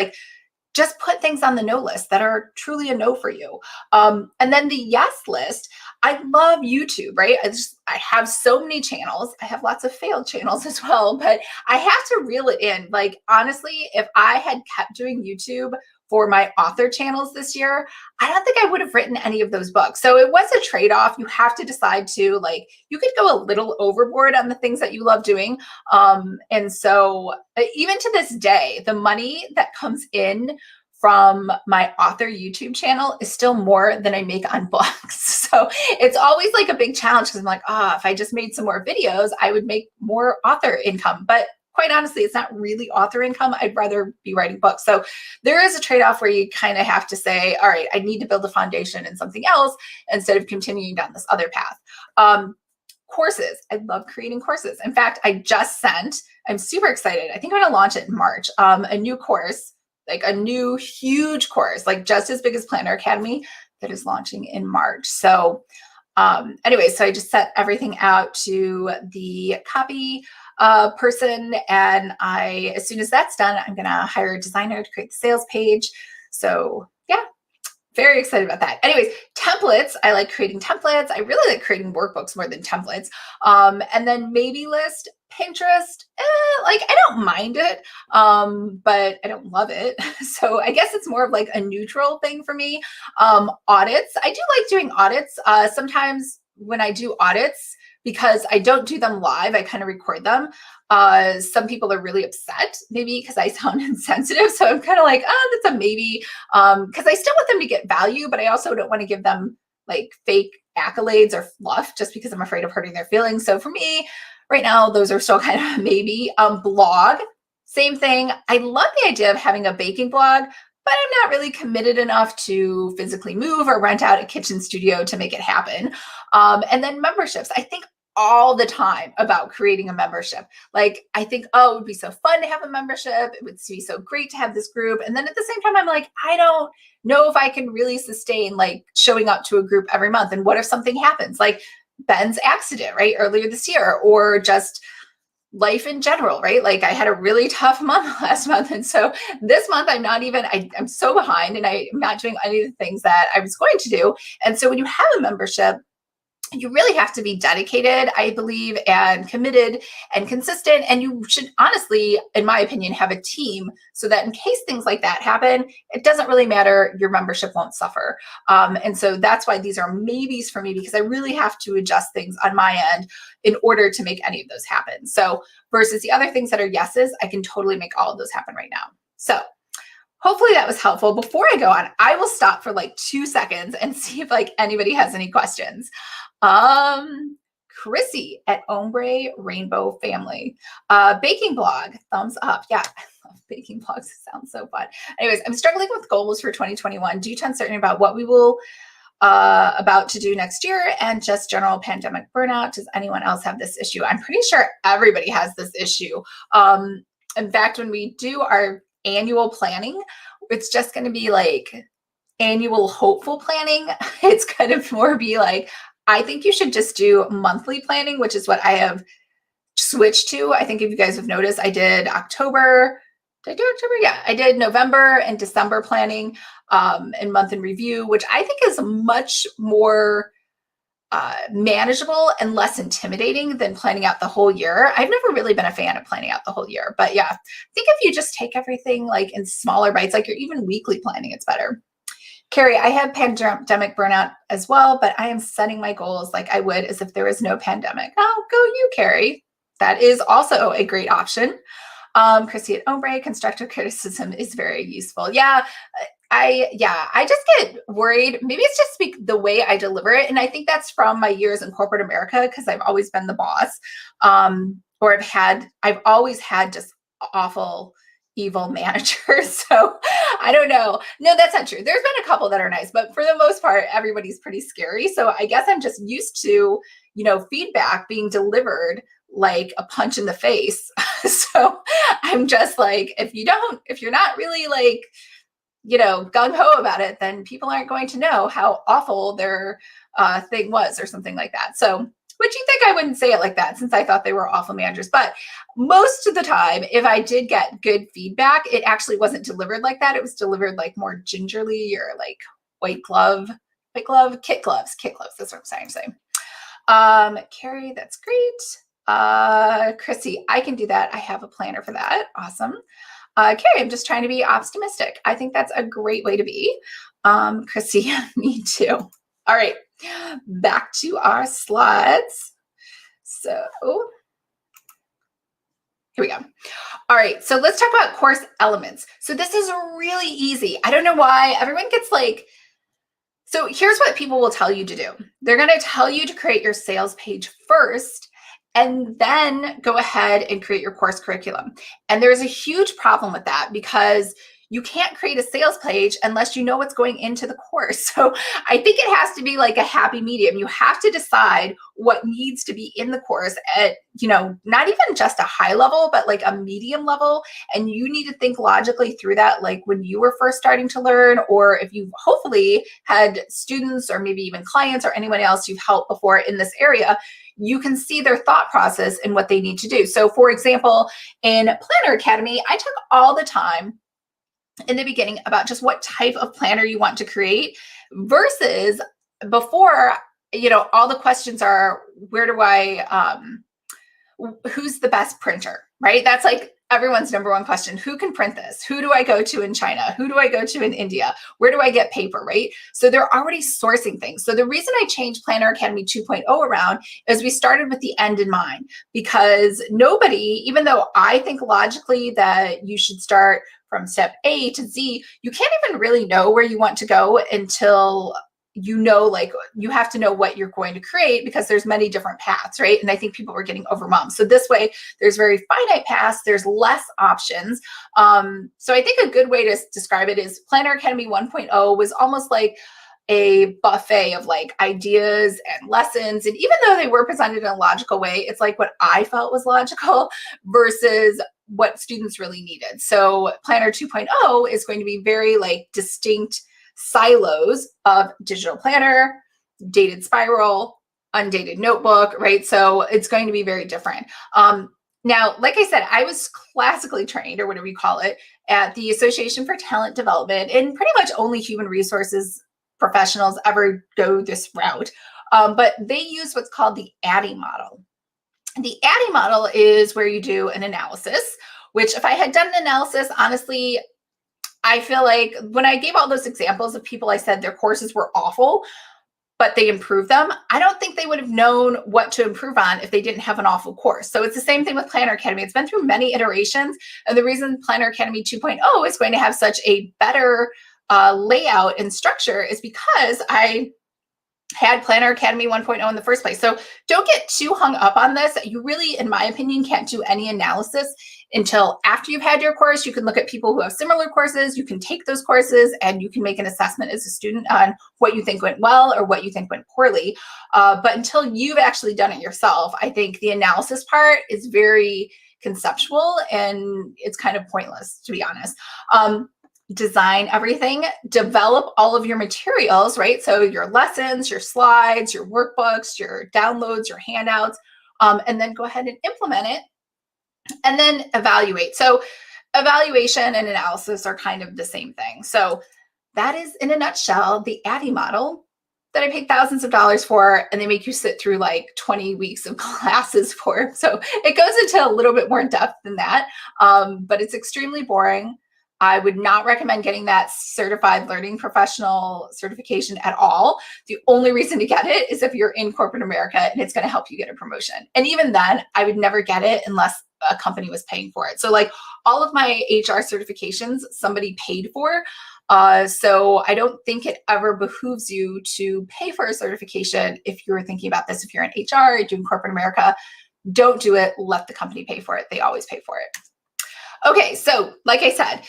Just put things on the no list that are truly a no for you. And then the yes list, I love YouTube, right? I have so many channels. I have lots of failed channels as well, but I have to reel it in. Honestly, if I had kept doing YouTube for my author channels this year, I don't think I would have written any of those books. So it was a trade-off. You have to decide to you could go a little overboard on the things that you love doing. And so even to this day, the money that comes in from my author YouTube channel is still more than I make on books. So it's always a big challenge because I'm like, if I just made some more videos, I would make more author income. But quite honestly, it's not really author income. I'd rather be writing books. So there is a trade-off where you kind of have to say, all right, I need to build a foundation in something else instead of continuing down this other path. Courses. I love creating courses. In fact, I'm super excited. I think I'm going to launch it in March, a new course, a new huge course, just as big as Planner Academy, that is launching in March. So anyway, so I just set everything out to the copy person. And as soon as that's done, I'm going to hire a designer to create the sales page. So yeah, very excited about that. Anyways, templates. I like creating templates. I really like creating workbooks more than templates. And then maybe list, Pinterest. Like I don't mind it, but I don't love it. So I guess it's more of like a neutral thing for me. Audits. I do like doing audits. Sometimes when I do audits, because I don't do them live, I kind of record them. Some people are really upset, maybe because I sound insensitive. So I'm kind of like, oh, that's a maybe. Because I still want them to get value, but I also don't want to give them like fake accolades or fluff just because I'm afraid of hurting their feelings. So for me, right now, those are still kind of a maybe. Blog, same thing. I love the idea of having a baking blog, but I'm not really committed enough to physically move or rent out a kitchen studio to make it happen. And then memberships. I think all the time about creating a membership. Like, I think, oh, it would be so fun to have a membership. It would be so great to have this group. And then at the same time, I'm like, I don't know if I can really sustain like showing up to a group every month. And what if something happens? Like Ben's accident, right? Earlier this year, or just life in general, right? Like I had a really tough month last month. And so this month I'm so behind and I'm not doing any of the things that I was going to do. And so when you have a membership, you really have to be dedicated, I believe, and committed and consistent. And you should honestly, in my opinion, have a team so that in case things like that happen, it doesn't really matter. Your membership won't suffer. And so that's why these are maybes for me, because I really have to adjust things on my end in order to make any of those happen. So versus the other things that are yeses, I can totally make all of those happen right now. So hopefully that was helpful. Before I go on, I will stop for like 2 seconds and see if like anybody has any questions. Chrissy at Ombre Rainbow Family. Baking blog, thumbs up. Yeah, I love baking blogs. It sounds so fun. Anyways, I'm struggling with goals for 2021 due to uncertainty about what we will about to do next year and just general pandemic burnout. Does anyone else have this issue? I'm pretty sure everybody has this issue. In fact, when we do our annual planning, it's just going to be like annual hopeful planning. It's kind of more be like, I think you should just do monthly planning, which is what I have switched to. I think if you guys have noticed, I did October. Did I do October? Yeah, I did November and December planning and month in review, which I think is much more manageable and less intimidating than planning out the whole year. I've never really been a fan of planning out the whole year, but yeah, I think if you just take everything like in smaller bites, like you're even weekly planning, it's better. Carrie, I have pandemic burnout as well, but I am setting my goals like I would as if there was no pandemic. Oh, go you, Carrie. That is also a great option. Chrissy at Ombre, constructive criticism is very useful. Yeah, I just get worried. Maybe it's just the way I deliver it. And I think that's from my years in corporate America, because I've always been the boss. Or I've always had just awful, evil managers. So I don't know. No, that's not true. There's been a couple that are nice, but for the most part, everybody's pretty scary. So I guess I'm just used to, feedback being delivered like a punch in the face. So I'm just like, if you're not really like, gung-ho about it, then people aren't going to know how awful their thing was or something like that. So which you think I wouldn't say it like that since I thought they were awful managers. But most of the time, if I did get good feedback, it actually wasn't delivered like that. It was delivered like more gingerly or like kit gloves. That's what I'm saying. Carrie, that's great. Chrissy, I can do that. I have a planner for that. Awesome. Carrie, I'm just trying to be optimistic. I think that's a great way to be. Chrissy, me too. All right, back to our slides. So here we go. All right, so let's talk about course elements. So this is really easy. I don't know why everyone gets like, so here's what people will tell you to do. They're going to tell you to create your sales page first, and then go ahead and create your course curriculum. And there's a huge problem with that because you can't create a sales page unless you know what's going into the course. So I think it has to be like a happy medium. You have to decide what needs to be in the course at, not even just a high level, but like a medium level. And you need to think logically through that, like when you were first starting to learn, or if you've hopefully had students or maybe even clients or anyone else you've helped before in this area, you can see their thought process and what they need to do. So for example, in Planner Academy, I took all the time in the beginning about just what type of planner you want to create versus before, all the questions are, where do I, who's the best printer, right? That's like everyone's number one question. Who can print this? Who do I go to in China? Who do I go to in India? Where do I get paper, right? So they're already sourcing things. So the reason I changed Planner Academy 2.0 around is we started with the end in mind, because nobody, even though I think logically that you should start from step A to Z, you can't even really know where you want to go until like you have to know what you're going to create, because there's many different paths, right? And I think people were getting overwhelmed. So this way, there's very finite paths, there's less options. So I think a good way to describe it is Planner Academy 1.0 was almost like a buffet of like ideas and lessons. And even though they were presented in a logical way, it's like what I felt was logical versus what students really needed. So Planner 2.0 is going to be very like distinct silos of digital planner, dated spiral, undated notebook, right? So it's going to be very different. Now, like I said, I was classically trained, or whatever you call it, at the Association for Talent Development, and pretty much only human resources professionals ever go this route. But they use what's called the ADDIE model. The ADDIE model is where you do an analysis, which if I had done an analysis, honestly, I feel like when I gave all those examples of people I said their courses were awful, but they improved them, I don't think they would have known what to improve on if they didn't have an awful course. So it's the same thing with Planner Academy. It's been through many iterations. And the reason Planner Academy 2.0 is going to have such a better layout and structure is because I had Planner Academy 1.0 in the first place. So don't get too hung up on this. You really, in my opinion, can't do any analysis until after you've had your course. You can look at people who have similar courses. You can take those courses and you can make an assessment as a student on what you think went well or what you think went poorly. But until you've actually done it yourself, I think the analysis part is very conceptual and it's kind of pointless, to be honest. Design everything, develop all of your materials, right? So your lessons, your slides, your workbooks, your downloads, your handouts, and then go ahead and implement it and then evaluate. So evaluation and analysis are kind of the same thing. So that is, in a nutshell, the ADDIE model that I paid thousands of dollars for, and they make you sit through like 20 weeks of classes for. So it goes into a little bit more depth than that, but it's extremely boring. I would not recommend getting that certified learning professional certification at all. The only reason to get it is if you're in corporate America and it's going to help you get a promotion. And even then, I would never get it unless a company was paying for it. So like all of my HR certifications, somebody paid for. So I don't think it ever behooves you to pay for a certification if you're thinking about this. If you're in HR, you're doing corporate America, don't do it. Let the company pay for it. They always pay for it. Okay, so like I said,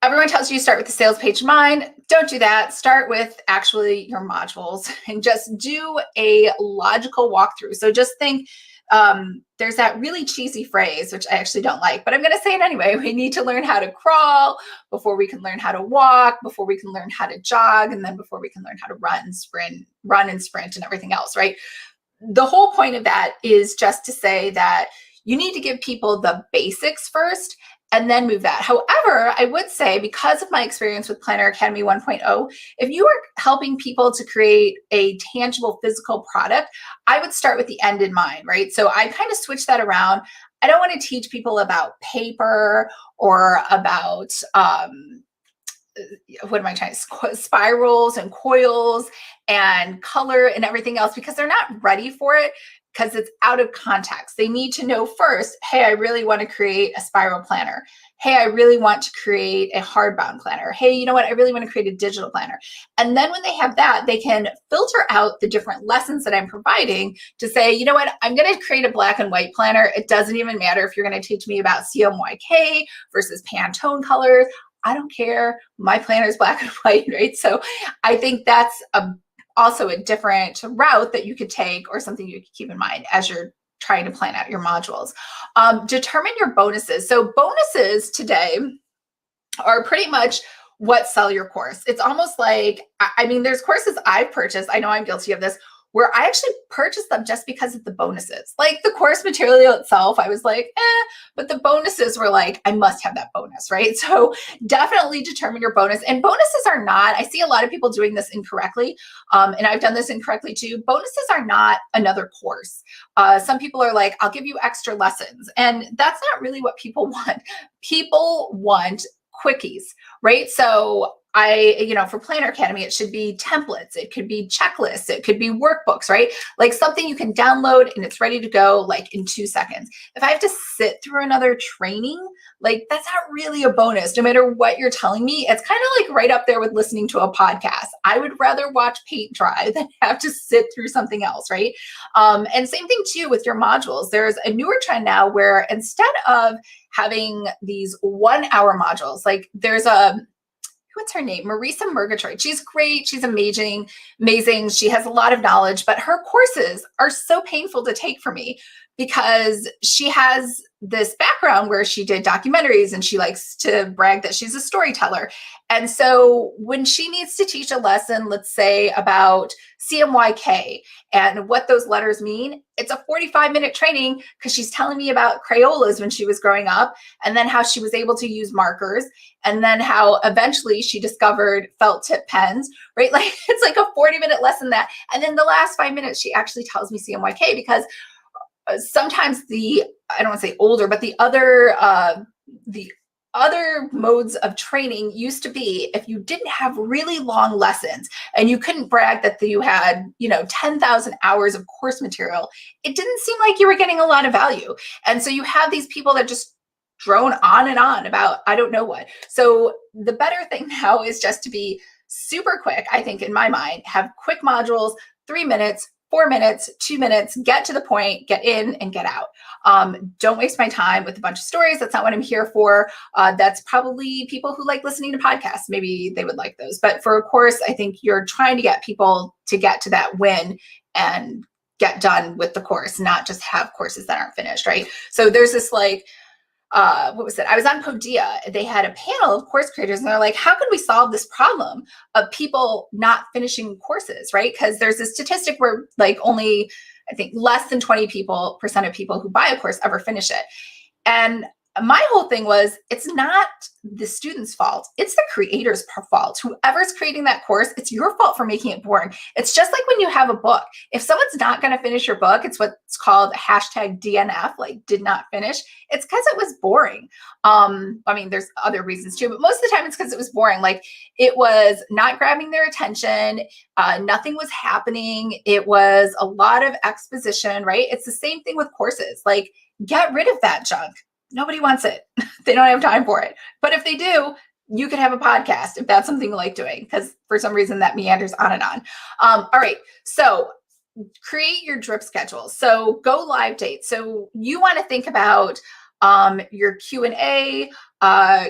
everyone tells you to start with the sales page in mind. Don't do that. Start with actually your modules and just do a logical walkthrough. So just think, there's that really cheesy phrase, which I actually don't like, but I'm going to say it anyway. We need to learn how to crawl before we can learn how to walk, before we can learn how to jog, and then before we can learn how to run and sprint and everything else, right? The whole point of that is just to say that you need to give people the basics first and then move that. However, I would say, because of my experience with Planner Academy 1.0, if you are helping people to create a tangible physical product, I would start with the end in mind, right? So I kind of switch that around. I don't want to teach people about paper or about, what am I trying to, spirals and coils and color and everything else, because they're not ready for it, because it's out of context. They need to know first, hey, I really want to create a spiral planner. Hey, I really want to create a hardbound planner. Hey, you know what? I really want to create a digital planner. And then when they have that, they can filter out the different lessons that I'm providing to say, you know what? I'm going to create a black and white planner. It doesn't even matter if you're going to teach me about CMYK versus Pantone colors. I don't care. My planner is black and white, right? So I think that's also a different route that you could take, or something you could keep in mind as you're trying to plan out your modules. Determine your bonuses. So bonuses today are pretty much what sell your course. It's almost like, I mean, there's courses I've purchased, I know I'm guilty of this, where I actually purchased them just because of the bonuses. Like the course material itself, I was like, but the bonuses were like, I must have that bonus, right? So definitely determine your bonus. And bonuses are not, I see a lot of people doing this incorrectly, and I've done this incorrectly too. Bonuses are not another course. Some people are like, I'll give you extra lessons. And that's not really what people want. People want quickies, right? So for Planner Academy, it should be templates. It could be checklists. It could be workbooks, right? Like something you can download and it's ready to go like in 2 seconds. If I have to sit through another training, like that's not really a bonus, no matter what you're telling me. It's kind of like right up there with listening to a podcast. I would rather watch paint dry than have to sit through something else, right? And same thing too with your modules. There's a newer trend now where instead of having these 1-hour modules, like there's what's her name? Marisa Murgatroyd. She's great. She's amazing. She has a lot of knowledge, but her courses are so painful to take for me because she has this background where she did documentaries and she likes to brag that she's a storyteller. And so when she needs to teach a lesson, let's say about CMYK and what those letters mean, it's a 45-minute training because she's telling me about Crayolas when she was growing up, and then how she was able to use markers, and then how eventually she discovered felt tip pens, right? Like it's like a 40-minute lesson that, and then the last 5 minutes, she actually tells me CMYK because sometimes I don't want to say older, but the other modes of training used to be if you didn't have really long lessons and you couldn't brag that you had, 10,000 hours of course material, it didn't seem like you were getting a lot of value. And so you have these people that just drone on and on about I don't know what. So the better thing now is just to be super quick, I think, in my mind, have quick modules, 3 minutes, 4 minutes, 2 minutes, get to the point, get in and get out. Don't waste my time with a bunch of stories. That's not what I'm here for. That's probably people who like listening to podcasts. Maybe they would like those. But for a course, I think you're trying to get people to get to that win and get done with the course, not just have courses that aren't finished, right? So there's this what was it? I was on Podia. They had a panel of course creators and they're like, how could we solve this problem of people not finishing courses, right? Because there's this statistic where like only, I think less than 20% of people who buy a course ever finish it. And my whole thing was, it's not the student's fault. It's the creator's fault. Whoever's creating that course, it's your fault for making it boring. It's just like when you have a book. If someone's not going to finish your book, it's what's called #DNF, like did not finish. It's because it was boring. There's other reasons too, but most of the time it's because it was boring. Like it was not grabbing their attention. Nothing was happening. It was a lot of exposition, right? It's the same thing with courses. Like get rid of that junk. Nobody wants it. They don't have time for it. But if they do, you could have a podcast if that's something you like doing, because for some reason that meanders on and on. All right. So create your drip schedule. So go live date. So you want to think about your Q&A,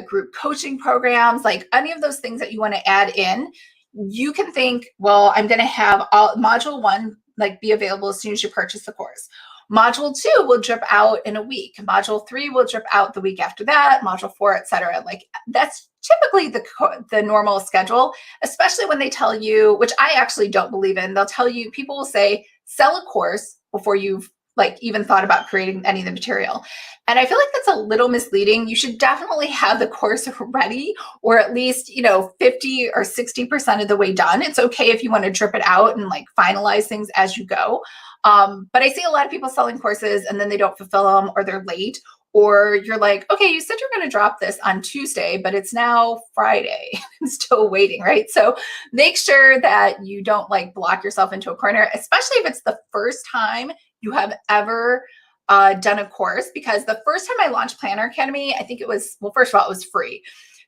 group coaching programs, like any of those things that you want to add in. You can think, well, I'm going to have module 1 like be available as soon as you purchase the course. Module 2 will drip out in a week. Module 3 will drip out the week after that. Module 4, etc. Like that's typically the normal schedule, especially when they tell you, which I actually don't believe in. They'll tell you, people will say, sell a course before you've like even thought about creating any of the material. And I feel like that's a little misleading. You should definitely have the course ready, or at least, 50 or 60% of the way done. It's okay if you want to drip it out and like finalize things as you go. But I see a lot of people selling courses and then they don't fulfill them, or they're late, or you're like, okay, you said you're going to drop this on Tuesday, but it's now Friday. I'm still waiting, right? So make sure that you don't like block yourself into a corner, especially if it's the first time you have ever done a course. Because the first time I launched Planner Academy, I think it was, well, first of all, it was free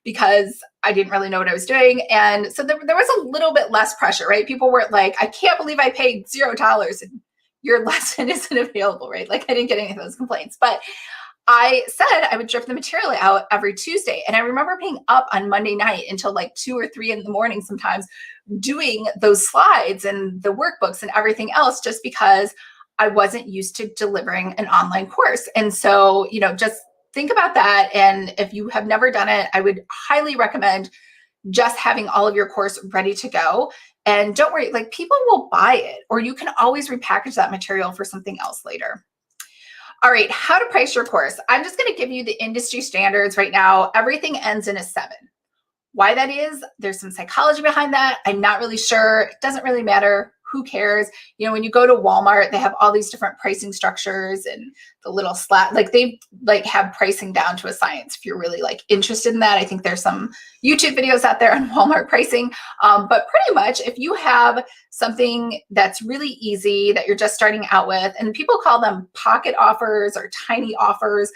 because I didn't really know what I was doing. And so there was a little bit less pressure, right? People weren't like, I can't believe I paid $0 and your lesson isn't available, right? Like I didn't get any of those complaints, but I said I would drip the material out every Tuesday. And I remember being up on Monday night until like 2 or 3 in the morning sometimes doing those slides and the workbooks and everything else, just because I wasn't used to delivering an online course. And so, just think about that. And if you have never done it, I would highly recommend just having all of your course ready to go. And don't worry, like people will buy it, or you can always repackage that material for something else later. All right, how to price your course. I'm just going to give you the industry standards right now. Everything ends in a 7. Why that is, there's some psychology behind that. I'm not really sure. It doesn't really matter. Who cares? You know, when you go to Walmart, they have all these different pricing structures and the little slat, like they like have pricing down to a science. If you're really like interested in that, I think there's some YouTube videos out there on Walmart pricing. But pretty much if you have something that's really easy that you're just starting out with, and people call them pocket offers or tiny offers,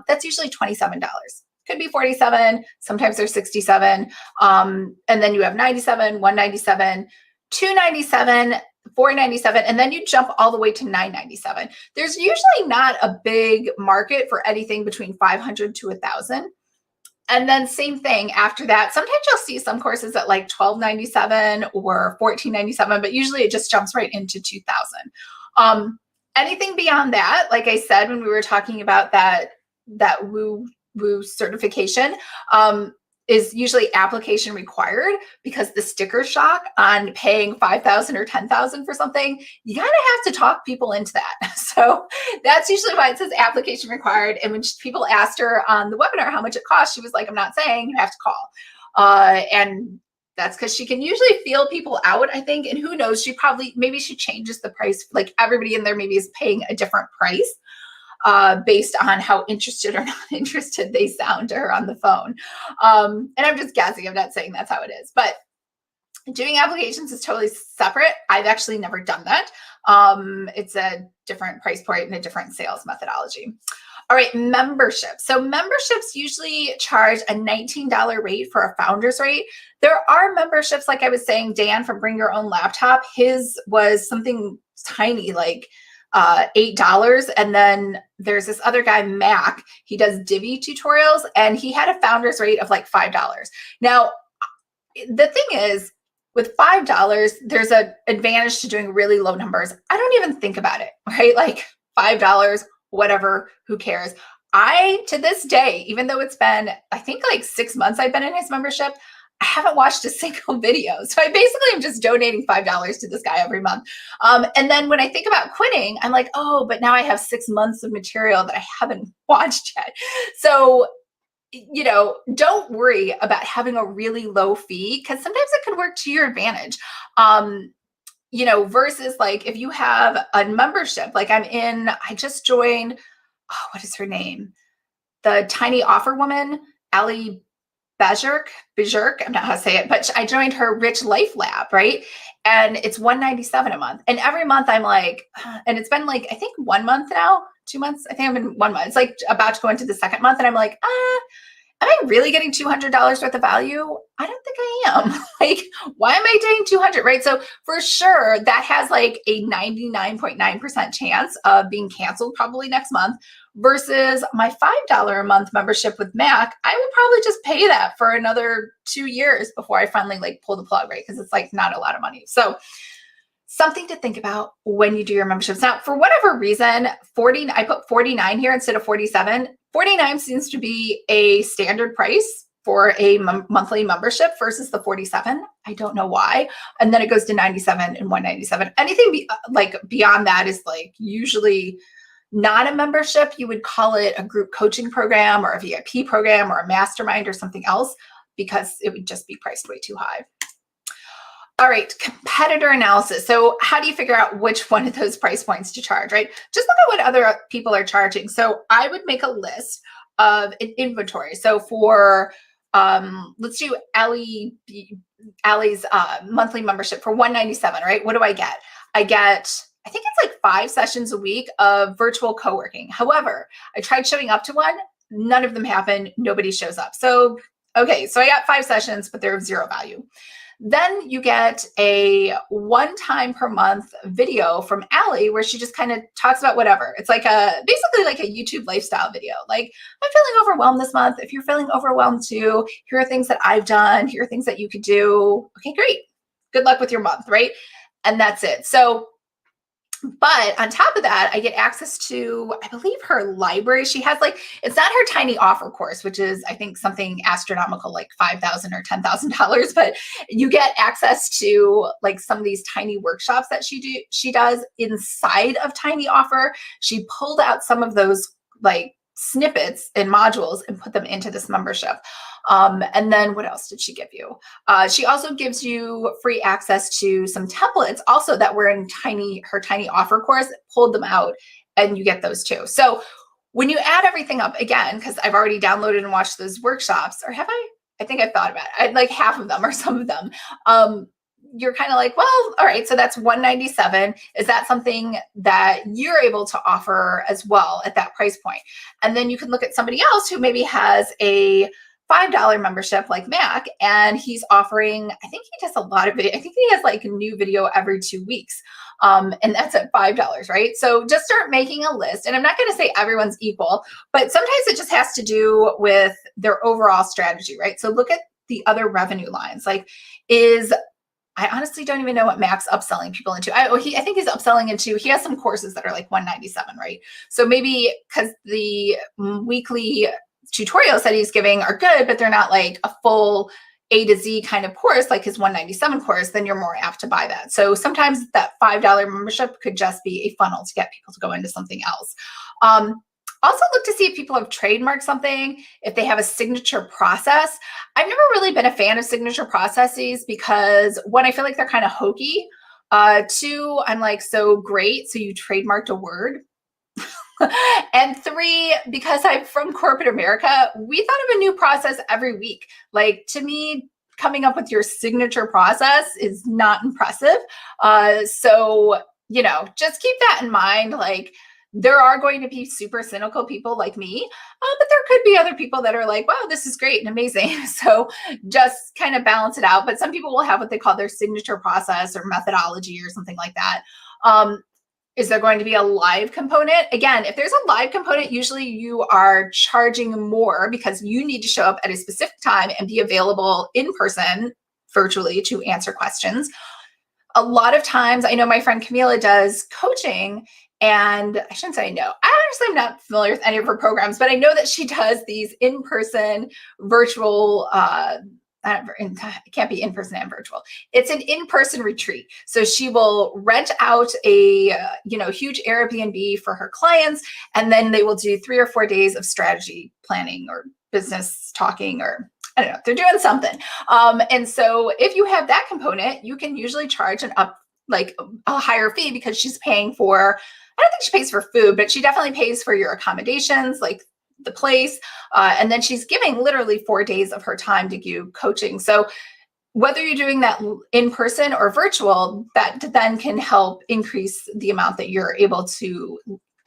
that's usually $27. Could be 47, sometimes they're 67. And then you have 97, 197, 297, 497, and then you jump all the way to 997. There's usually not a big market for anything between 500 to 1,000. And then same thing after that. Sometimes you'll see some courses at like $1,297 or $1,497, but usually it just jumps right into 2,000. Anything beyond that, like I said, when we were talking about that woo certification, is usually application required, because the sticker shock on paying $5,000 or $10,000 for something, you kind of have to talk people into that. So that's usually why it says application required. And when people asked her on the webinar how much it costs, she was like, I'm not saying, you have to call. And that's because she can usually feel people out, I think. And who knows, maybe she changes the price. Like everybody in there maybe is paying a different price based on how interested or not interested they sound to her on the phone. And I'm just guessing. I'm not saying that's how it is. But doing applications is totally separate. I've actually never done that. It's a different price point and a different sales methodology. All right, membership. So memberships usually charge a $19 rate for a founder's rate. There are memberships, like I was saying, Dan from Bring Your Own Laptop, his was something tiny, like $8. And then there's this other guy, Mac, he does Divi tutorials, and he had a founder's rate of like $5. Now, the thing is, with $5, there's an advantage to doing really low numbers. I don't even think about it, right? Like $5, whatever, who cares? To this day, even though it's been, I think like 6 months I've been in his membership, I haven't watched a single video. So I basically am just donating $5 to this guy every month. And then when I think about quitting, I'm like, oh, but now I have 6 months of material that I haven't watched yet. So, you know, don't worry about having a really low fee, because sometimes it can work to your advantage. You know, versus like if you have a membership, like I just joined, what is her name? The tiny offer woman, Ali Bajirk, I'm not how to say it, but I joined her Rich Life Lab, right? And it's $197 a month. And every month I'm like, and it's been like, I think 1 month now, 2 months. I think I'm in 1 month. It's like about to go into the second month. And I'm like, am I really getting $200 worth of value? I don't think I am. Like, why am I doing 200, right? So for sure, that has like a 99.9% chance of being canceled probably next month, versus my $5 a month membership with Mac. I would probably just pay that for another 2 years before I finally like pull the plug, right? Because it's like not a lot of money. So something to think about when you do your memberships. Now, for whatever reason, I put 49 here instead of 47. 49 seems to be a standard price for a monthly membership versus the 47. I don't know why. And then it goes to 97 and 197. Anything beyond that is like usually not a membership. You would call it a group coaching program or a VIP program or a mastermind or something else, because it would just be priced way too high. All right, competitor analysis. So how do you figure out which one of those price points to charge, right? Just look at what other people are charging. So I would make a list of an inventory. So for, let's do Allie's monthly membership for $197, right? What do I get? I think it's like 5 sessions a week of virtual co-working. However, I tried showing up to one. None of them happened. Nobody shows up. So, okay, so I got 5 sessions, but they're of zero value. Then you get a 1 time per month video from Allie where she just kind of talks about whatever. It's like basically like a YouTube lifestyle video. Like, I'm feeling overwhelmed this month. If you're feeling overwhelmed too, here are things that I've done. Here are things that you could do. Okay, great. Good luck with your month, right? And that's it. So But on top of that, I get access to, I believe, her library. She has like, it's not her tiny offer course, which is, I think, something astronomical, like $5,000 or $10,000. But you get access to like some of these tiny workshops that she does inside of Tiny Offer. She pulled out some of those like snippets and modules and put them into this membership. And then what else did she give you? She also gives you free access to some templates also that were in her Tiny Offer course, pulled them out, and you get those too. So when you add everything up, again, because I've already downloaded and watched those workshops, or have I? I think I've thought about it. I'd like half of them or some of them. You're kind of like, well, all right, so that's $197. Is that something that you're able to offer as well at that price point? And then you can look at somebody else who maybe has a $5 membership like Mac, and he's offering, I think he does a lot of video. I think he has like a new video every 2 weeks. And that's at $5, right? So just start making a list. And I'm not going to say everyone's equal, but sometimes it just has to do with their overall strategy, right? So look at the other revenue lines. Like, I honestly don't even know what Mac's upselling people into. I think he's upselling into, he has some courses that are like $197, right? So maybe because the weekly tutorials that he's giving are good, but they're not like a full A to Z kind of course, like his $197 course, then you're more apt to buy that. So sometimes that $5 membership could just be a funnel to get people to go into something else. Also look to see if people have trademarked something, if they have a signature process. I've never really been a fan of signature processes because one, I feel like they're kind of hokey. Two, I'm like, so great, so you trademarked a word. And three, because I'm from corporate America, we thought of a new process every week. Like, to me, coming up with your signature process is not impressive. So, just keep that in mind. Like, there are going to be super cynical people like me, but there could be other people that are like, wow, this is great and amazing. So just kind of balance it out. But some people will have what they call their signature process or methodology or something like that. Is there going to be a live component? Again, if there's a live component, usually you are charging more because you need to show up at a specific time and be available in person, virtually, to answer questions. A lot of times, I know my friend Camila does coaching, and I shouldn't say I know. I honestly am not familiar with any of her programs, but I know that she does these in-person virtual, it can't be in-person and virtual. It's an in-person retreat. So she will rent out a huge Airbnb for her clients, and then they will do 3 or 4 days of strategy planning or business talking, or I don't know, they're doing something. And so if you have that component, you can usually charge a higher fee because she's paying for, I don't think she pays for food, but she definitely pays for your accommodations, like the place. And then she's giving literally 4 days of her time to do coaching. So whether you're doing that in person or virtual, that then can help increase the amount that you're able to,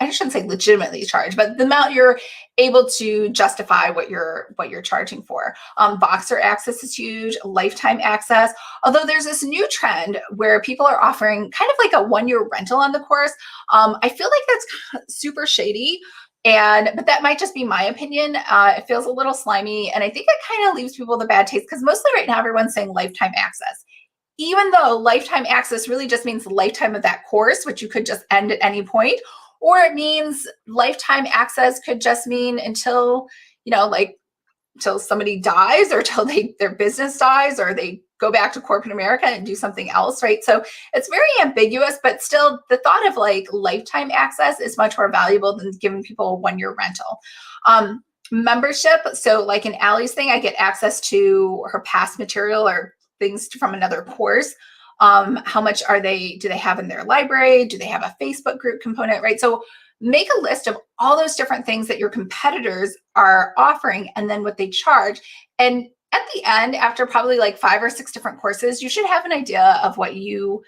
I shouldn't say legitimately charge, but the amount you're able to justify what you're charging for. Boxer access is huge, lifetime access. Although there's this new trend where people are offering kind of like a 1-year rental on the course. I feel like that's super shady. But that might just be my opinion. It feels a little slimy. And I think it kind of leaves people with a bad taste because mostly right now everyone's saying lifetime access. Even though lifetime access really just means the lifetime of that course, which you could just end at any point. Or it means lifetime access could just mean until, until somebody dies, or till their business dies, or they go back to corporate America and do something else, right? So it's very ambiguous, but still the thought of like lifetime access is much more valuable than giving people a 1-year rental. Membership. So like in Allie's thing, I get access to her past material or things from another course. How much do they have in their library? Do they have a Facebook group component, right? So make a list of all those different things that your competitors are offering and then what they charge. And at the end, after probably like 5 or 6 different courses, you should have an idea of what you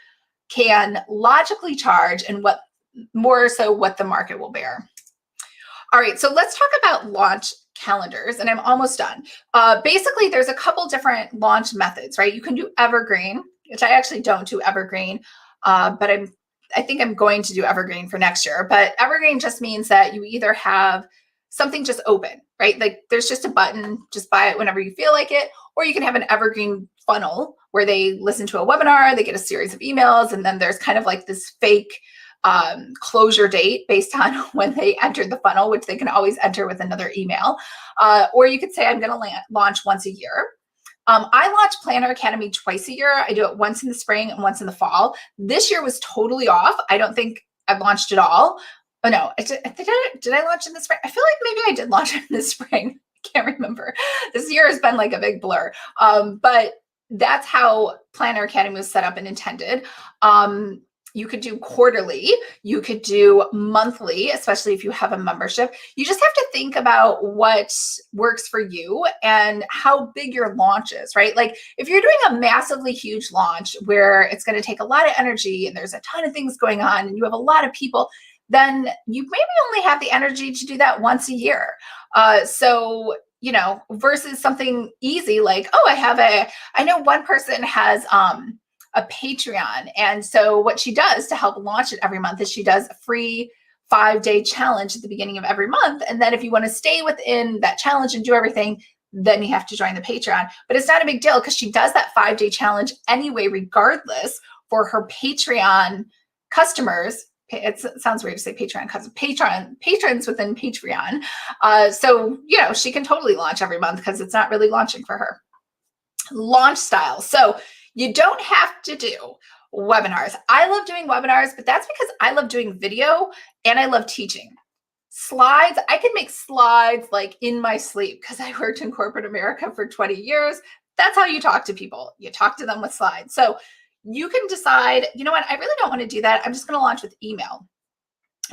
can logically charge and what the market will bear. All right, so let's talk about launch calendars, and I'm almost done. Basically, there's a couple different launch methods, right? You can do evergreen, which I actually don't do evergreen, but I think I'm going to do evergreen for next year. But evergreen just means that you either have something just open, right? Like there's just a button, just buy it whenever you feel like it, or you can have an evergreen funnel where they listen to a webinar, they get a series of emails, and then there's kind of like this fake closure date based on when they entered the funnel, which they can always enter with another email. Or you could say, I'm going to launch once a year. I launch Planner Academy twice a year. I do it once in the spring and once in the fall. This year was totally off. I don't think I've launched at all. Oh no, did I launch in the spring? I feel like maybe I did launch in the spring. I can't remember. This year has been like a big blur. But that's how Planner Academy was set up and intended. You could do quarterly, you could do monthly, especially if you have a membership. You just have to think about what works for you and how big your launch is, right? Like if you're doing a massively huge launch where it's going to take a lot of energy and there's a ton of things going on and you have a lot of people, then you maybe only have the energy to do that once a year. So, you know, versus something easy like, oh, I know one person has, a Patreon. And so what she does to help launch it every month is she does a free 5-day challenge at the beginning of every month. And then if you want to stay within that challenge and do everything, then you have to join the Patreon. But it's not a big deal because she does that 5-day challenge anyway, regardless, for her Patreon customers. It sounds weird to say Patreon because patrons within Patreon. So, you know, she can totally launch every month because it's not really launching for her. Launch style. So you don't have to do webinars. I love doing webinars, but that's because I love doing video and I love teaching. Slides, I can make slides like in my sleep because I worked in corporate America for 20 years. That's how you talk to people. You talk to them with slides. So you can decide, you know what, I really don't want to do that. I'm just going to launch with email.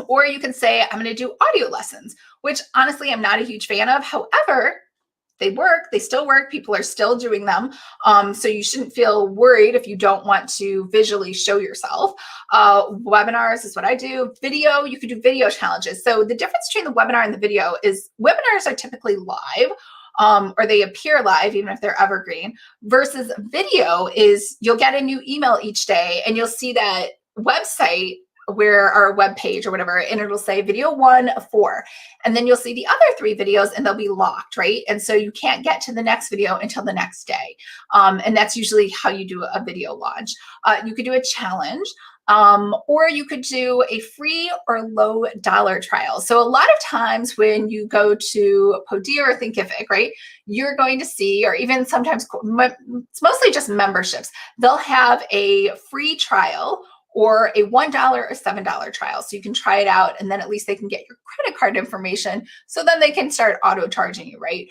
Or you can say, I'm going to do audio lessons, which honestly, I'm not a huge fan of. However, they work, they still work. People are still doing them. So you shouldn't feel worried if you don't want to visually show yourself. Webinars is what I do. Video, you could do video challenges. So the difference between the webinar and the video is webinars are typically live, or they appear live, even if they're evergreen, versus video is you'll get a new email each day and you'll see that website where our web page or whatever, and it'll say video 1 of 4. And then you'll see the other 3 videos and they'll be locked, right? And so you can't get to the next video until the next day. And that's usually how you do a video launch. You could do a challenge, or you could do a free or low dollar trial. So a lot of times when you go to Podia or Thinkific, right, you're going to see, or even sometimes it's mostly just memberships, they'll have a free trial or a $1 or $7 trial. So you can try it out and then at least they can get your credit card information. So then they can start auto charging you, right?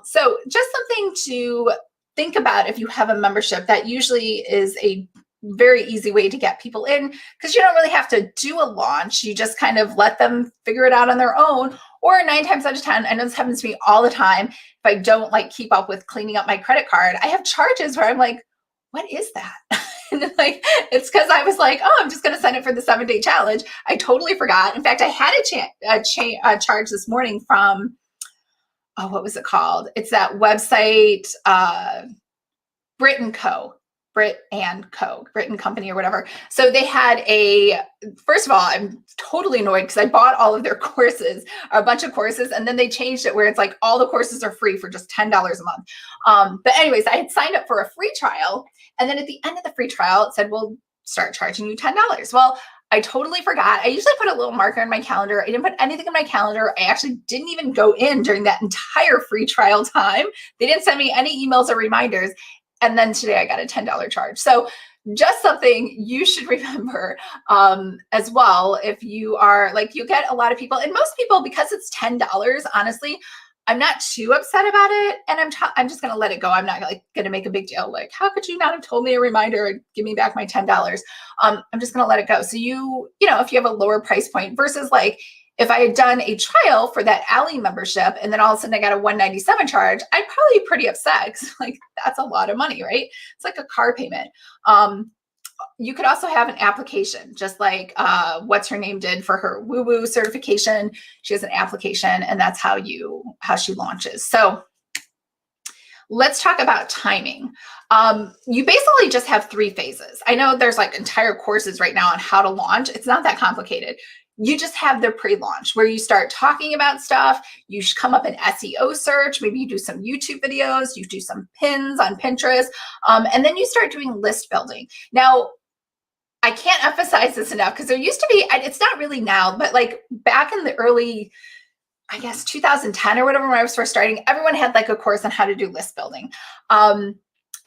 So just something to think about if you have a membership. That usually is a very easy way to get people in because you don't really have to do a launch. You just kind of let them figure it out on their own. Or 9 times out of 10, I know this happens to me all the time. If I don't like keep up with cleaning up my credit card, I have charges where I'm like, what is that? And like, it's because I was like, oh, I'm just going to send it for the 7-day challenge. I totally forgot. In fact, I had a charge this morning from, what was it called? It's that website, Brit and Company or whatever. So they had first of all, I'm totally annoyed because I bought all of their courses, a bunch of courses, and then they changed it where it's like all the courses are free for just $10 a month. But anyways, I had signed up for a free trial. And then at the end of the free trial, it said, we'll start charging you $10. Well, I totally forgot. I usually put a little marker in my calendar. I didn't put anything in my calendar. I actually didn't even go in during that entire free trial time. They didn't send me any emails or reminders. And then today I got a $10 charge. So just something you should remember as well. If you are like, you get a lot of people, and most people, because it's $10, honestly, I'm not too upset about it. And I'm just going to let it go. I'm not like going to make a big deal. Like, how could you not have told me a reminder and give me back my $10? I'm just going to let it go. So you know, if you have a lower price point versus like, if I had done a trial for that Ally membership and then all of a sudden I got a $197 charge, I'd probably be pretty upset because like that's a lot of money, right? It's like a car payment. You could also have an application, just like what's her name did for her woo-woo certification. She has an application, and that's how she launches. So let's talk about timing. You basically just have 3 phases. I know there's like entire courses right now on how to launch. It's not that complicated. You just have the pre-launch where you start talking about stuff. You should come up an SEO search. Maybe you do some YouTube videos. You do some pins on Pinterest. And then you start doing list building. Now, I can't emphasize this enough because there used to be, and it's not really now, but like back in the early, I guess 2010 or whatever, when I was first starting, everyone had like a course on how to do list building.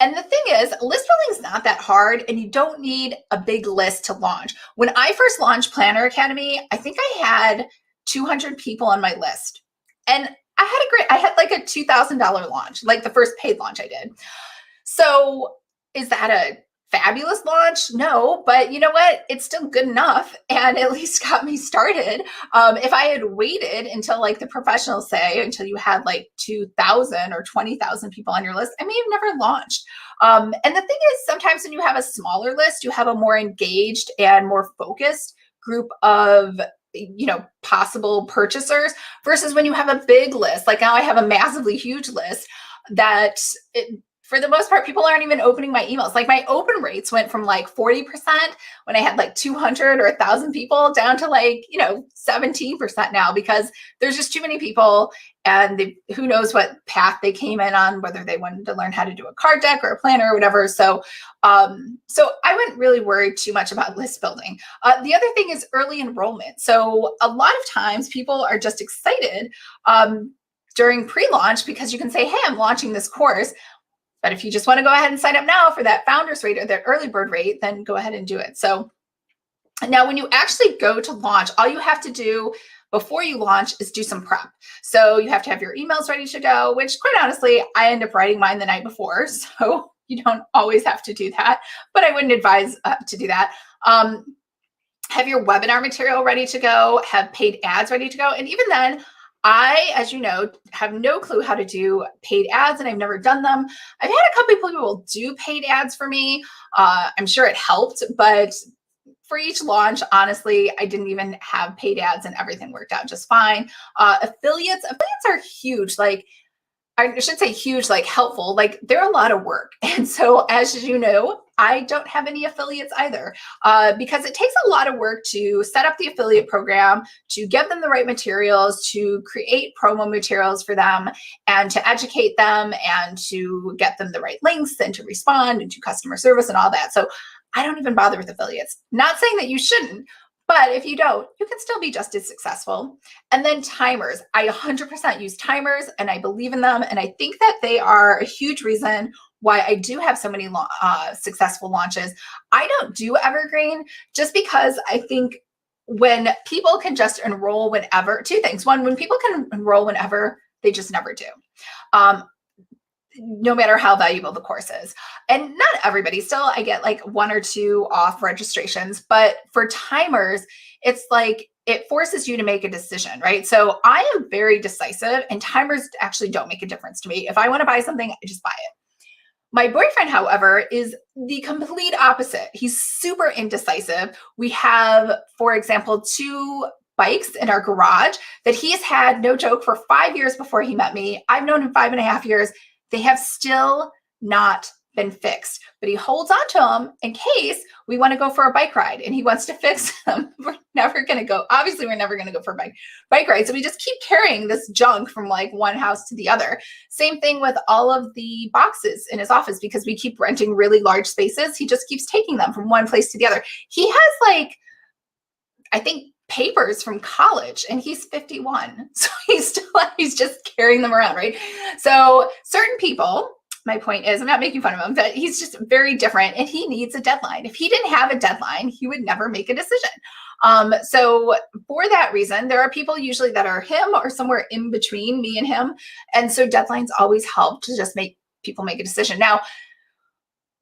And the thing is, list building is not that hard, and you don't need a big list to launch. When I first launched Planner Academy, I think I had 200 people on my list. And I had like a $2,000 launch, like the first paid launch I did. So is that a fabulous launch? No, but you know what? It's still good enough and at least got me started. If I had waited until like the professionals say, until you had like 2,000 or 20,000 people on your list, I may have never launched. And the thing is, sometimes when you have a smaller list, you have a more engaged and more focused group of possible purchasers versus when you have a big list. Like now I have a massively huge list that for the most part, people aren't even opening my emails. Like my open rates went from like 40% when I had like 200 or 1,000 people down to like, 17% now, because there's just too many people, and who knows what path they came in on, whether they wanted to learn how to do a card deck or a planner or whatever. So I wouldn't really worry too much about list building. The other thing is early enrollment. So a lot of times people are just excited during pre-launch because you can say, hey, I'm launching this course. But if you just want to go ahead and sign up now for that founder's rate or that early bird rate, then go ahead and do it. So now when you actually go to launch, all you have to do before you launch is do some prep. So you have to have your emails ready to go, which quite honestly, I end up writing mine the night before. So you don't always have to do that, but I wouldn't advise to do that. Have your webinar material ready to go, have paid ads ready to go. And even then, I, as you know, have no clue how to do paid ads, and I've never done them. I've had a couple people who will do paid ads for me. I'm sure it helped, but for each launch, honestly, I didn't even have paid ads and everything worked out just fine. Affiliates are huge. Like, I should say huge, like helpful, like they're a lot of work. And so as you know, I don't have any affiliates either because it takes a lot of work to set up the affiliate program, to give them the right materials, to create promo materials for them, and to educate them, and to get them the right links, and to respond, and to customer service and all that. So I don't even bother with affiliates. Not saying that you shouldn't, but if you don't, you can still be just as successful. And then timers. I 100% use timers, and I believe in them. And I think that they are a huge reason why I do have so many successful launches. I don't do evergreen just because I think when people can just enroll whenever, two things. One, when people can enroll whenever, they just never do. No matter how valuable the course is. And not everybody, still I get like 1 or 2 off registrations, but for timers, it's like, it forces you to make a decision, right? So I am very decisive, and timers actually don't make a difference to me. If I want to buy something, I just buy it. My boyfriend, however, is the complete opposite. He's super indecisive. We have, for example, 2 bikes in our garage that he's had, no joke, for 5 years before he met me. I've known him 5.5 years. They have still not been fixed, but he holds on to them in case we want to go for a bike ride and he wants to fix them. We're never going to go. Obviously, we're never going to go for a bike ride. So we just keep carrying this junk from like one house to the other. Same thing with all of the boxes in his office, because we keep renting really large spaces. He just keeps taking them from one place to the other. He has like, I think, papers from college, and he's 51. So he's just carrying them around, right? So certain people, my point is, I'm not making fun of him, but he's just very different, and he needs a deadline. If he didn't have a deadline, he would never make a decision. So for that reason, there are people usually that are him or somewhere in between me and him. And so deadlines always help to just make people make a decision. Now,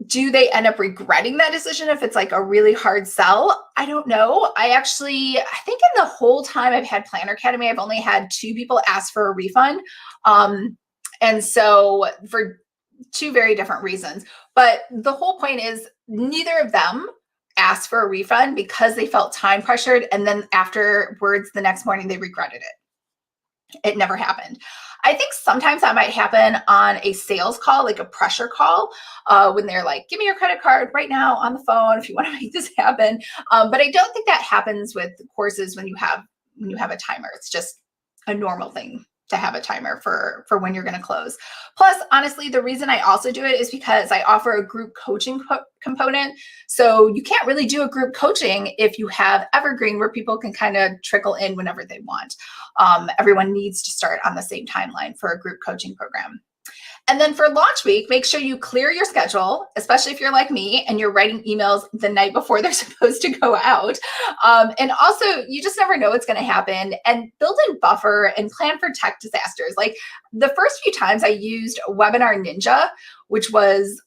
do they end up regretting that decision if it's like a really hard sell? I don't know. I think in the whole time I've had Planner Academy, I've only had 2 people ask for a refund. And so for 2 very different reasons. But the whole point is, neither of them asked for a refund because they felt time pressured. And then afterwards, the next morning, they regretted it. It never happened. I think sometimes that might happen on a sales call, like a pressure call, when they're like, give me your credit card right now on the phone if you want to make this happen. But I don't think that happens with courses when you have a timer. It's just a normal thing to have a timer for when you're going to close. Plus, honestly, the reason I also do it is because I offer a group coaching component. So you can't really do a group coaching if you have Evergreen, where people can kind of trickle in whenever they want. Everyone needs to start on the same timeline for a group coaching program. And then for launch week, make sure you clear your schedule, especially if you're like me and you're writing emails the night before they're supposed to go out. And also, you just never know what's going to happen, and build in buffer and plan for tech disasters. Like the first few times I used Webinar Ninja, which was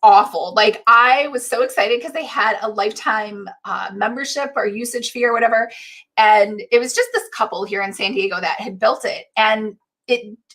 awful. Like I was so excited because they had a lifetime membership or usage fee or whatever. And it was just this couple here in San Diego that had built it. And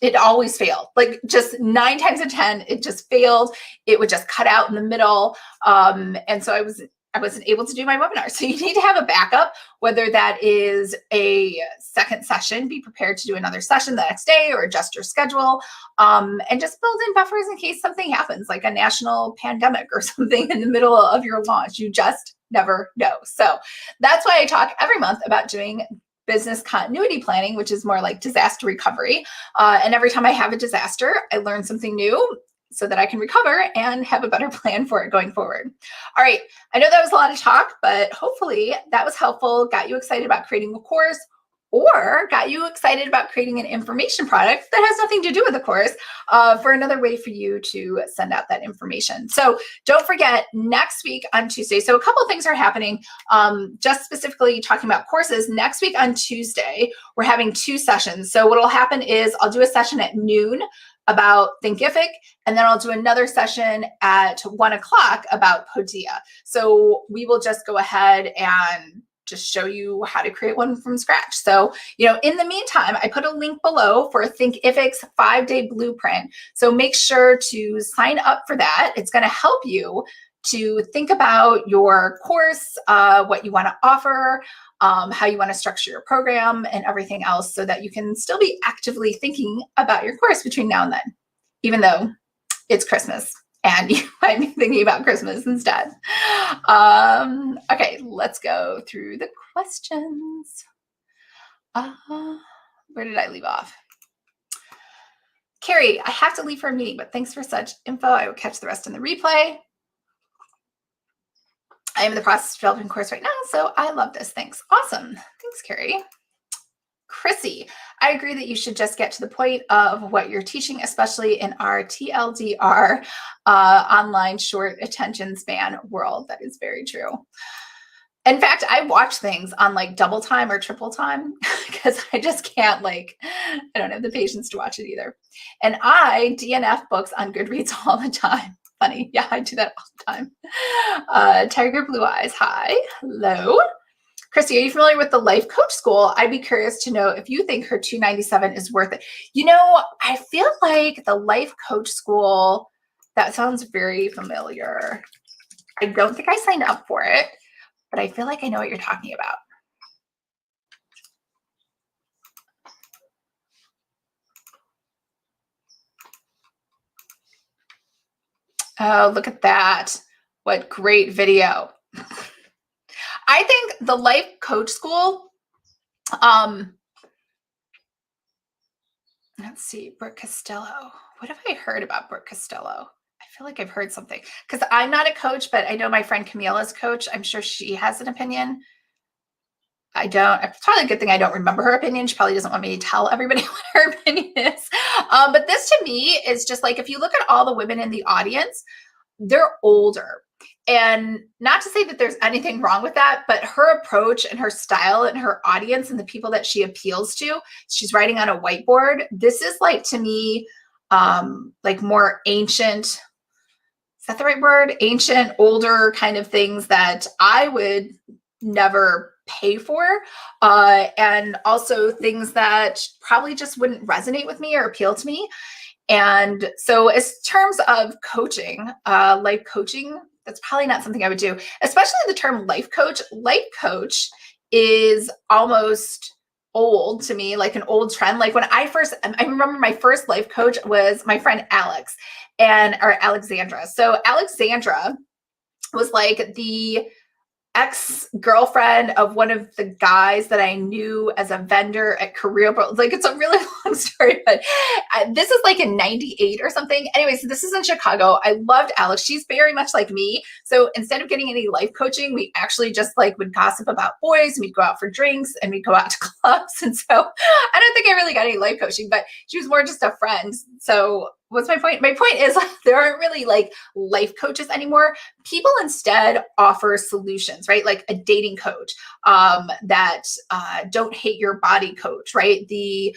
it always failed. Like just 9 times out of 10, it just failed. It would just cut out in the middle. And so I wasn't able to do my webinar. So you need to have a backup, whether that is a second session, be prepared to do another session the next day or adjust your schedule, and just build in buffers in case something happens, like a national pandemic or something in the middle of your launch. You just never know. So that's why I talk every month about doing business continuity planning, which is more like disaster recovery. And every time I have a disaster, I learn something new so that I can recover and have a better plan for it going forward. All right, I know that was a lot of talk, but hopefully that was helpful, got you excited about creating a course, or got you excited about creating an information product that has nothing to do with the course, for another way for you to send out that information. So don't forget, next week on Tuesday, so a couple of things are happening, just specifically talking about courses. Next week on Tuesday, we're having 2 sessions. So what will happen is I'll do a session at noon about Thinkific, and then I'll do another session at 1 o'clock about Podia. So we will just go ahead and just show you how to create one from scratch. So, in the meantime, I put a link below for Thinkific's 5-day blueprint. So make sure to sign up for that. It's going to help you to think about your course, what you want to offer, how you want to structure your program, and everything else, so that you can still be actively thinking about your course between now and then, even though it's Christmas and you might be thinking about Christmas instead. Okay, let's go through the questions. Where did I leave off? Carrie, I have to leave for a meeting, but thanks for such info. I will catch the rest in the replay. I am in the process of developing a course right now, so I love this. Thanks. Awesome. Thanks, Carrie. Chrissy, I agree that you should just get to the point of what you're teaching, especially in our TLDR online short attention span world. That is very true. In fact, I watch things on like double time or triple time because I just can't, I don't have the patience to watch it either. And I DNF books on Goodreads all the time. Funny. Yeah, I do that all the time. Tiger Blue Eyes. Hi. Hello. Christy, are you familiar with the Life Coach School? I'd be curious to know if you think her $297 is worth it. I feel like the Life Coach School, that sounds very familiar. I don't think I signed up for it, but I feel like I know what you're talking about. Oh, look at that. What great video. I think the Life Coach School, let's see, Brooke Costello. What have I heard about Brooke Costello? I feel like I've heard something, because I'm not a coach, but I know my friend Camila's coach. I'm sure she has an opinion. It's probably a good thing I don't remember her opinion. She probably doesn't want me to tell everybody what her opinion is. But this to me is just like, if you look at all the women in the audience, they're older. And not to say that there's anything wrong with that, but her approach and her style and her audience and the people that she appeals to, she's writing on a whiteboard. This is like, to me, like more ancient, is that the right word? Ancient, older kind of things that I would never pay for. And also things that probably just wouldn't resonate with me or appeal to me. And so as terms of coaching, life coaching, that's probably not something I would do, especially the term life coach. Life coach is almost old to me, like an old trend. Like I remember my first life coach was my friend Alex or Alexandra. So Alexandra was like the ex-girlfriend of one of the guys that I knew as a vendor at Career Pro. Like, it's a really long story, but this is like in 98 or something. Anyways, this is in Chicago. I loved Alex. She's very much like me. So instead of getting any life coaching, we actually just like would gossip about boys, and we'd go out for drinks, and we'd go out to clubs. And so I don't think I really got any life coaching, but she was more just a friend. So what's my point? My point is there aren't really like life coaches anymore. People instead offer solutions, right? Like a dating coach, that don't hate your body coach, right? The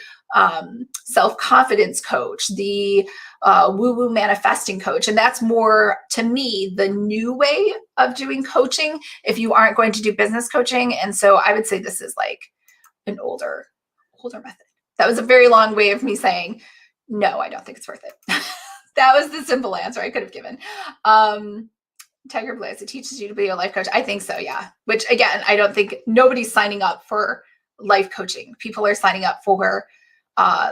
self-confidence coach, the woo-woo manifesting coach. And that's more, to me, the new way of doing coaching if you aren't going to do business coaching. And so I would say this is like an older method. That was a very long way of me saying, no, I don't think it's worth it. That was the simple answer I could have given. Tiger Bliss, it teaches you to be a life coach. I think so, yeah. Which again, I don't think nobody's signing up for life coaching. People are signing up for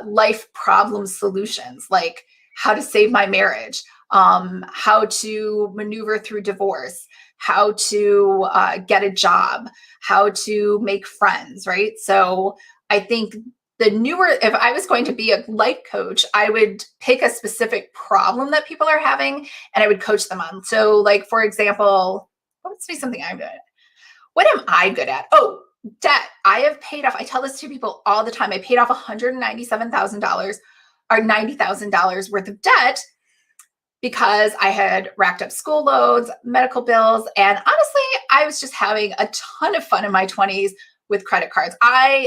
life problem solutions, like how to save my marriage, how to maneuver through divorce, how to get a job, how to make friends, right? So I think the newer, if I was going to be a life coach, I would pick a specific problem that people are having and I would coach them on. So like, for example, let's be something I'm good at. What am I good at? Oh, debt. I have paid off. I tell this to people all the time. I paid off $197,000 or $90,000 worth of debt because I had racked up school loans, medical bills. And honestly, I was just having a ton of fun in my 20s with credit cards.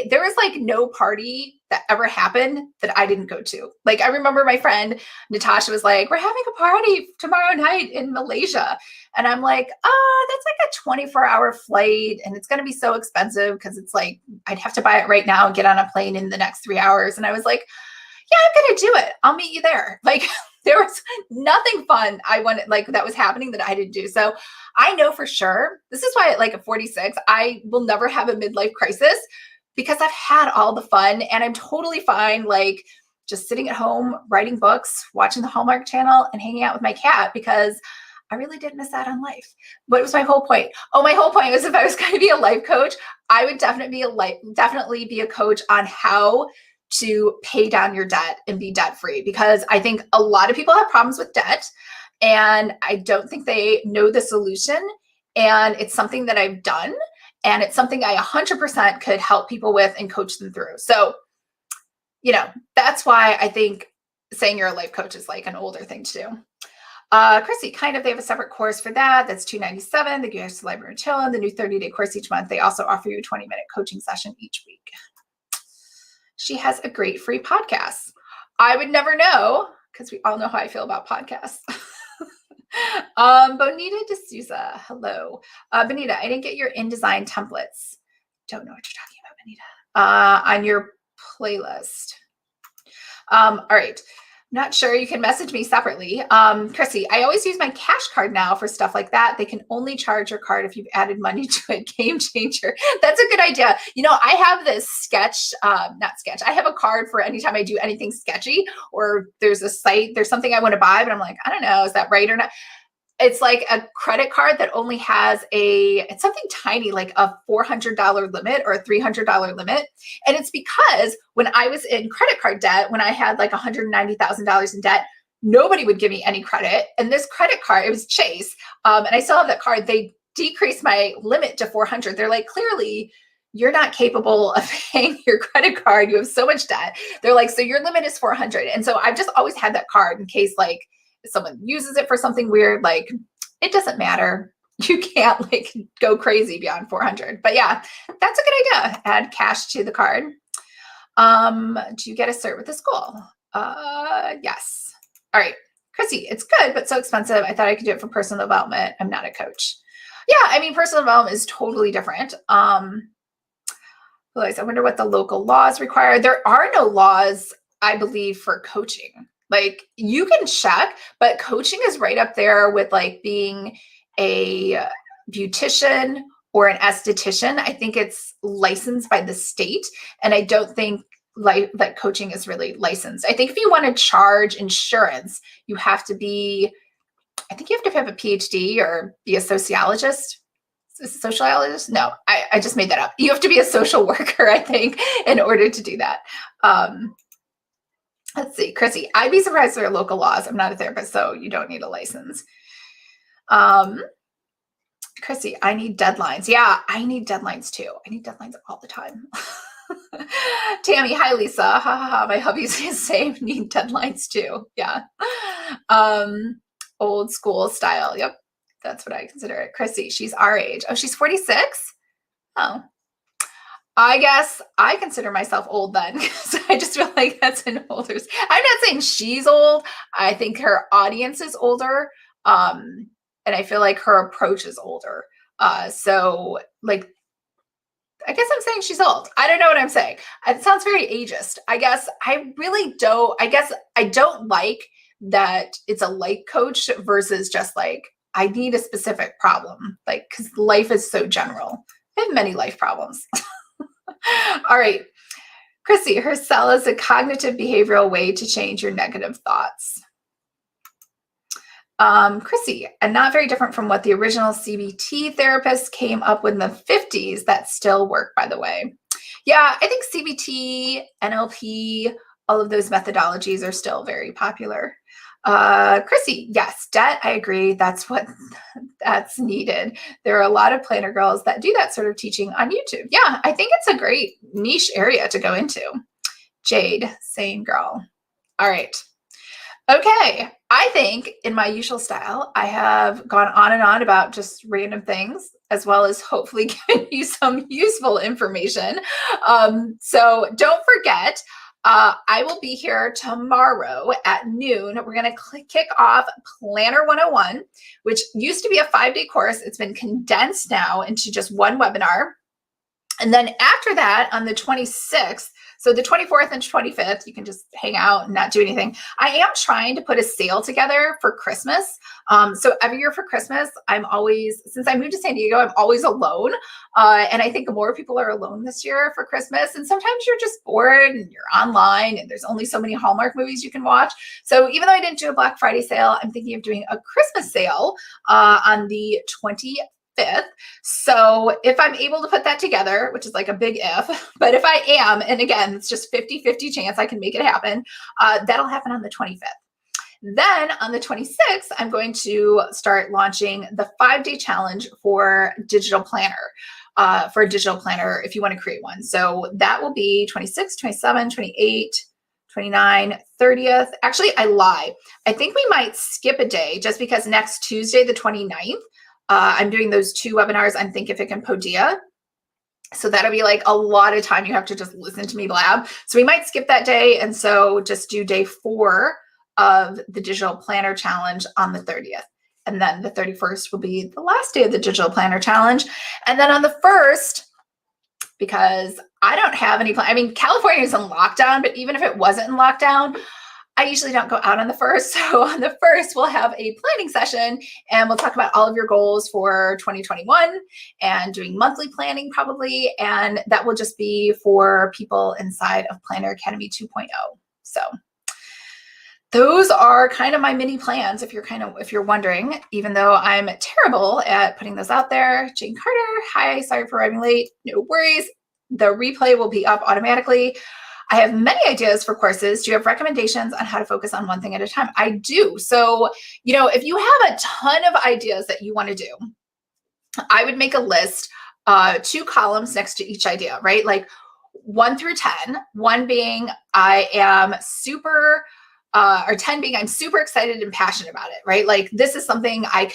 There was like no party that ever happened that I didn't go to. Like, I remember my friend Natasha was like, we're having a party tomorrow night in Malaysia. And I'm like, that's like a 24-hour flight. And it's going to be so expensive because it's like, I'd have to buy it right now and get on a plane in the next 3 hours. And I was like, yeah, I'm going to do it. I'll meet you there. Like, there was nothing fun I wanted, like, that was happening that I didn't do. So I know for sure, this is why at 46, I will never have a midlife crisis because I've had all the fun and I'm totally fine, like, just sitting at home, writing books, watching the Hallmark Channel and hanging out with my cat because I really did miss out on life. What was my whole point? Oh, my whole point was if I was going to be a life coach, I would definitely be a coach on how to pay down your debt and be debt free, because I think a lot of people have problems with debt and I don't think they know the solution. And it's something that I've done and it's something I 100% could help people with and coach them through. So, that's why I think saying you're a life coach is like an older thing to do. Chrissy, kind of, they have a separate course for that. That's $297. They give you to the library and chill, and the new 30-day course each month. They also offer you a 20-minute coaching session each week. She has a great free podcast. I would never know because we all know how I feel about podcasts. Bonita D'Souza, hello. Bonita, I didn't get your InDesign templates. Don't know what you're talking about, Bonita. On your playlist. All right. Not sure. You can message me separately. Chrissy, I always use my cash card now for stuff like that. They can only charge your card if you've added money to it. Game changer. That's a good idea. I have this I have a card for anytime I do anything sketchy or there's a site, there's something I want to buy, but I'm like, I don't know, is that right or not? It's like a credit card that only has it's something tiny, like a $400 limit or a $300 limit. And it's because when I was in credit card debt, when I had like $190,000 in debt, nobody would give me any credit. And this credit card, it was Chase. And I still have that card. They decreased my limit to 400. They're like, clearly you're not capable of paying your credit card. You have so much debt. They're like, so your limit is 400. And so I've just always had that card in case like if someone uses it for something weird, like it doesn't matter. You can't like go crazy beyond 400. But yeah, that's a good idea. Add cash to the card. Do you get a cert with the school? Yes. All right. Chrissy, it's good, but so expensive. I thought I could do it for personal development. I'm not a coach. Yeah, I mean, personal development is totally different. I wonder what the local laws require. There are no laws, I believe, for coaching. Like you can check, but coaching is right up there with like being a beautician or an esthetician. I think it's licensed by the state. And I don't think that coaching is really licensed. I think if you want to charge insurance, you have to have a PhD or be a sociologist. sociologist? No, I just made that up. You have to be a social worker, I think, in order to do that. Let's see, Chrissy, I'd be surprised if there are local laws. I'm not a therapist, so you don't need a license. Chrissy, I need deadlines. Yeah, I need deadlines too. I need deadlines all the time. Tammy, hi Lisa. Ha ha ha. My hubby's the same. Need deadlines too. Yeah. Old school style. Yep. That's what I consider it. Chrissy, she's our age. Oh, she's 46? Oh. I guess I consider myself old then. So I just feel like that's an older. I'm not saying she's old. I think her audience is older. And I feel like her approach is older. So like, I guess I'm saying she's old. I don't know what I'm saying. It sounds very ageist. I guess I really don't. I guess I don't like that it's a life coach versus just like, I need a specific problem. Like, because life is so general. I have many life problems. All right. Chrissy, her cell is a cognitive behavioral way to change your negative thoughts. Chrissy, and not very different from what the original CBT therapists came up with in the 50s that still work, by the way. Yeah, I think CBT, NLP, all of those methodologies are still very popular. Chrissy, yes, debt, I agree. That's needed. There are a lot of planner girls that do that sort of teaching on YouTube. Yeah, I think it's a great niche area to go into. Jade, same girl. All right. Okay, I think in my usual style, I have gone on and on about just random things, as well as hopefully giving you some useful information. So don't forget, I will be here tomorrow at noon. We're going to kick off Planner 101, which used to be a 5-day course. It's been condensed now into just one webinar. And then after that, on the 26th, so the 24th and 25th, you can just hang out and not do anything. I am trying to put a sale together for Christmas. So every year for Christmas, since I moved to San Diego, I'm always alone. And I think more people are alone this year for Christmas. And sometimes you're just bored and you're online and there's only so many Hallmark movies you can watch. So even though I didn't do a Black Friday sale, I'm thinking of doing a Christmas sale on the 25th. So if I'm able to put that together, which is like a big if, but if I am, and again, it's just 50-50 chance I can make it happen, that'll happen on the 25th. Then on the 26th, I'm going to start launching the 5-day challenge for digital planner, for a digital planner if you want to create one. So that will be 26, 27, 28, 29, 30th. Actually, I lie. I think we might skip a day just because next Tuesday, the 29th, I'm doing those 2 webinars on Thinkific and Podia. So that'll be like a lot of time you have to just listen to me blab. So we might skip that day. And so just do day 4 of the digital planner challenge on the 30th. And then the 31st will be the last day of the digital planner challenge. And then on the 1st, because I don't have any I mean, California is in lockdown, but even if it wasn't in lockdown, I usually don't go out on the 1st. So on the 1st, we'll have a planning session and we'll talk about all of your goals for 2021 and doing monthly planning probably. And that will just be for people inside of Planner Academy 2.0. So those are kind of my mini plans if you're wondering, even though I'm terrible at putting those out there. Jane Carter, hi, sorry for arriving late. No worries. The replay will be up automatically. I have many ideas for courses. Do you have recommendations on how to focus on one thing at a time? I do. So, if you have a ton of ideas that you want to do, I would make a list, 2 columns next to each idea, right? Like 1 through 10, 1 being I am super, or 10 being I'm super excited and passionate about it, right? Like this is something I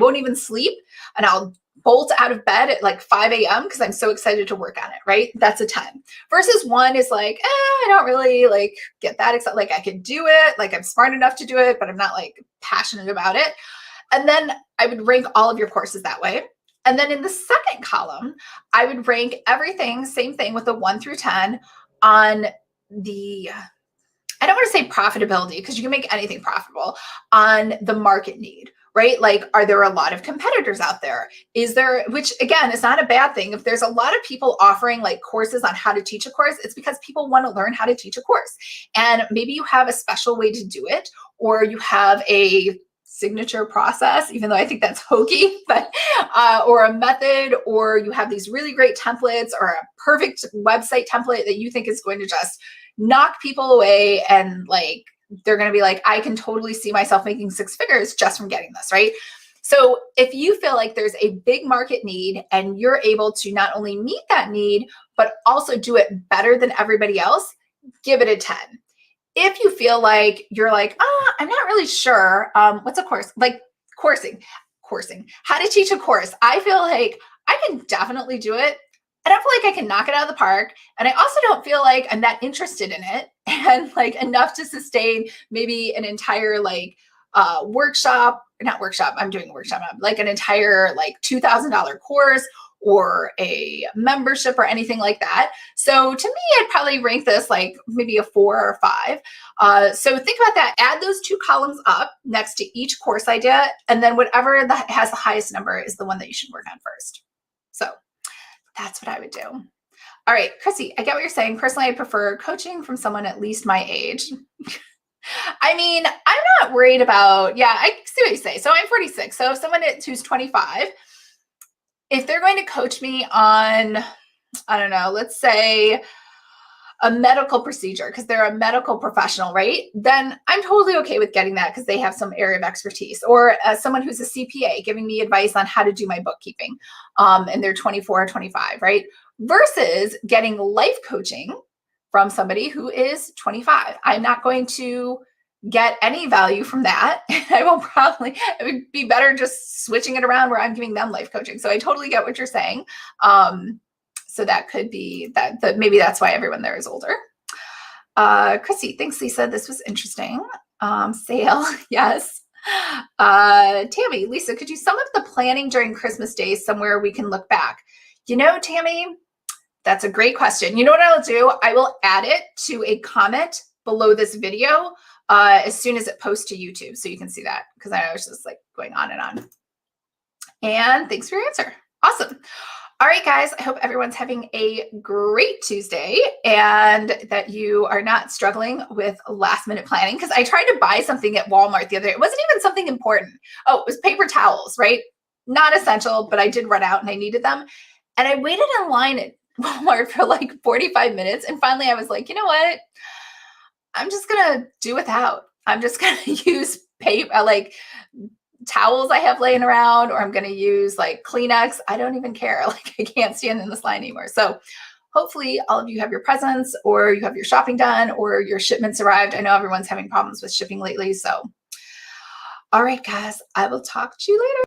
won't even sleep and I'll bolt out of bed at like 5 a.m. because I'm so excited to work on it, right? That's a 10. Versus 1 is like, I don't really like get that excited. Like I could do it, like I'm smart enough to do it, but I'm not like passionate about it. And then I would rank all of your courses that way. And then in the second column, I would rank everything, same thing with the 1 through 10 on the, I don't want to say profitability because you can make anything profitable, on the market need. Right? Like, are there a lot of competitors out there? Which again, is not a bad thing. If there's a lot of people offering like courses on how to teach a course, it's because people want to learn how to teach a course. And maybe you have a special way to do it, or you have a signature process, even though I think that's hokey, but or a method, or you have these really great templates or a perfect website template that you think is going to just knock people away, and like they're going to be like, I can totally see myself making 6 figures just from getting this, right? So if you feel like there's a big market need and you're able to not only meet that need, but also do it better than everybody else, give it a 10. If you feel like you're like, I'm not really sure, what's a course? Like coursing, how to teach a course. I feel like I can definitely do it. I don't feel like I can knock it out of the park. And I also don't feel like I'm that interested in it and like enough to sustain maybe an entire like workshop, not workshop, I'm doing a workshop, like an entire like $2,000 course or a membership or anything like that. So to me, I'd probably rank this like maybe a 4 or 5. So think about that. Add those 2 columns up next to each course idea. And then whatever that has the highest number is the one that you should work on first. So that's what I would do. All right, Chrissy, I get what you're saying. Personally, I prefer coaching from someone at least my age. I mean, I'm not worried about, yeah, I see what you say. So I'm 46. So if someone who's 25, if they're going to coach me on, I don't know, let's say a medical procedure, because they're a medical professional, right? Then I'm totally okay with getting that because they have some area of expertise. Or someone who's a CPA giving me advice on how to do my bookkeeping, and they're 24 or 25, right? Versus getting life coaching from somebody who is 25. I'm not going to get any value from that. I will probably, it would be better just switching it around where I'm giving them life coaching. So I totally get what you're saying. So that could be that maybe that's why everyone there is older. Chrissy, thanks, Lisa. This was interesting. Sale, yes. Tammy, Lisa, could you sum up the planning during Christmas days somewhere we can look back? You know, Tammy, that's a great question. You know what I'll do? I will add it to a comment below this video as soon as it posts to YouTube, so you can see that, because I was just like going on and on. And thanks for your answer. Awesome. All right, guys, I hope everyone's having a great Tuesday and that you are not struggling with last minute planning, because I tried to buy something at Walmart the other day. It wasn't even something important. Oh, it was paper towels, right? Not essential, but I did run out and I needed them. And I waited in line at Walmart for like 45 minutes. And finally I was like, you know what? I'm just going to do without. I'm just going to use paper, like towels I have laying around, or I'm going to use like Kleenex. I don't even care. Like I can't stand in this line anymore. So hopefully all of you have your presents, or you have your shopping done, or your shipments arrived. I know everyone's having problems with shipping lately. So, all right, guys, I will talk to you later.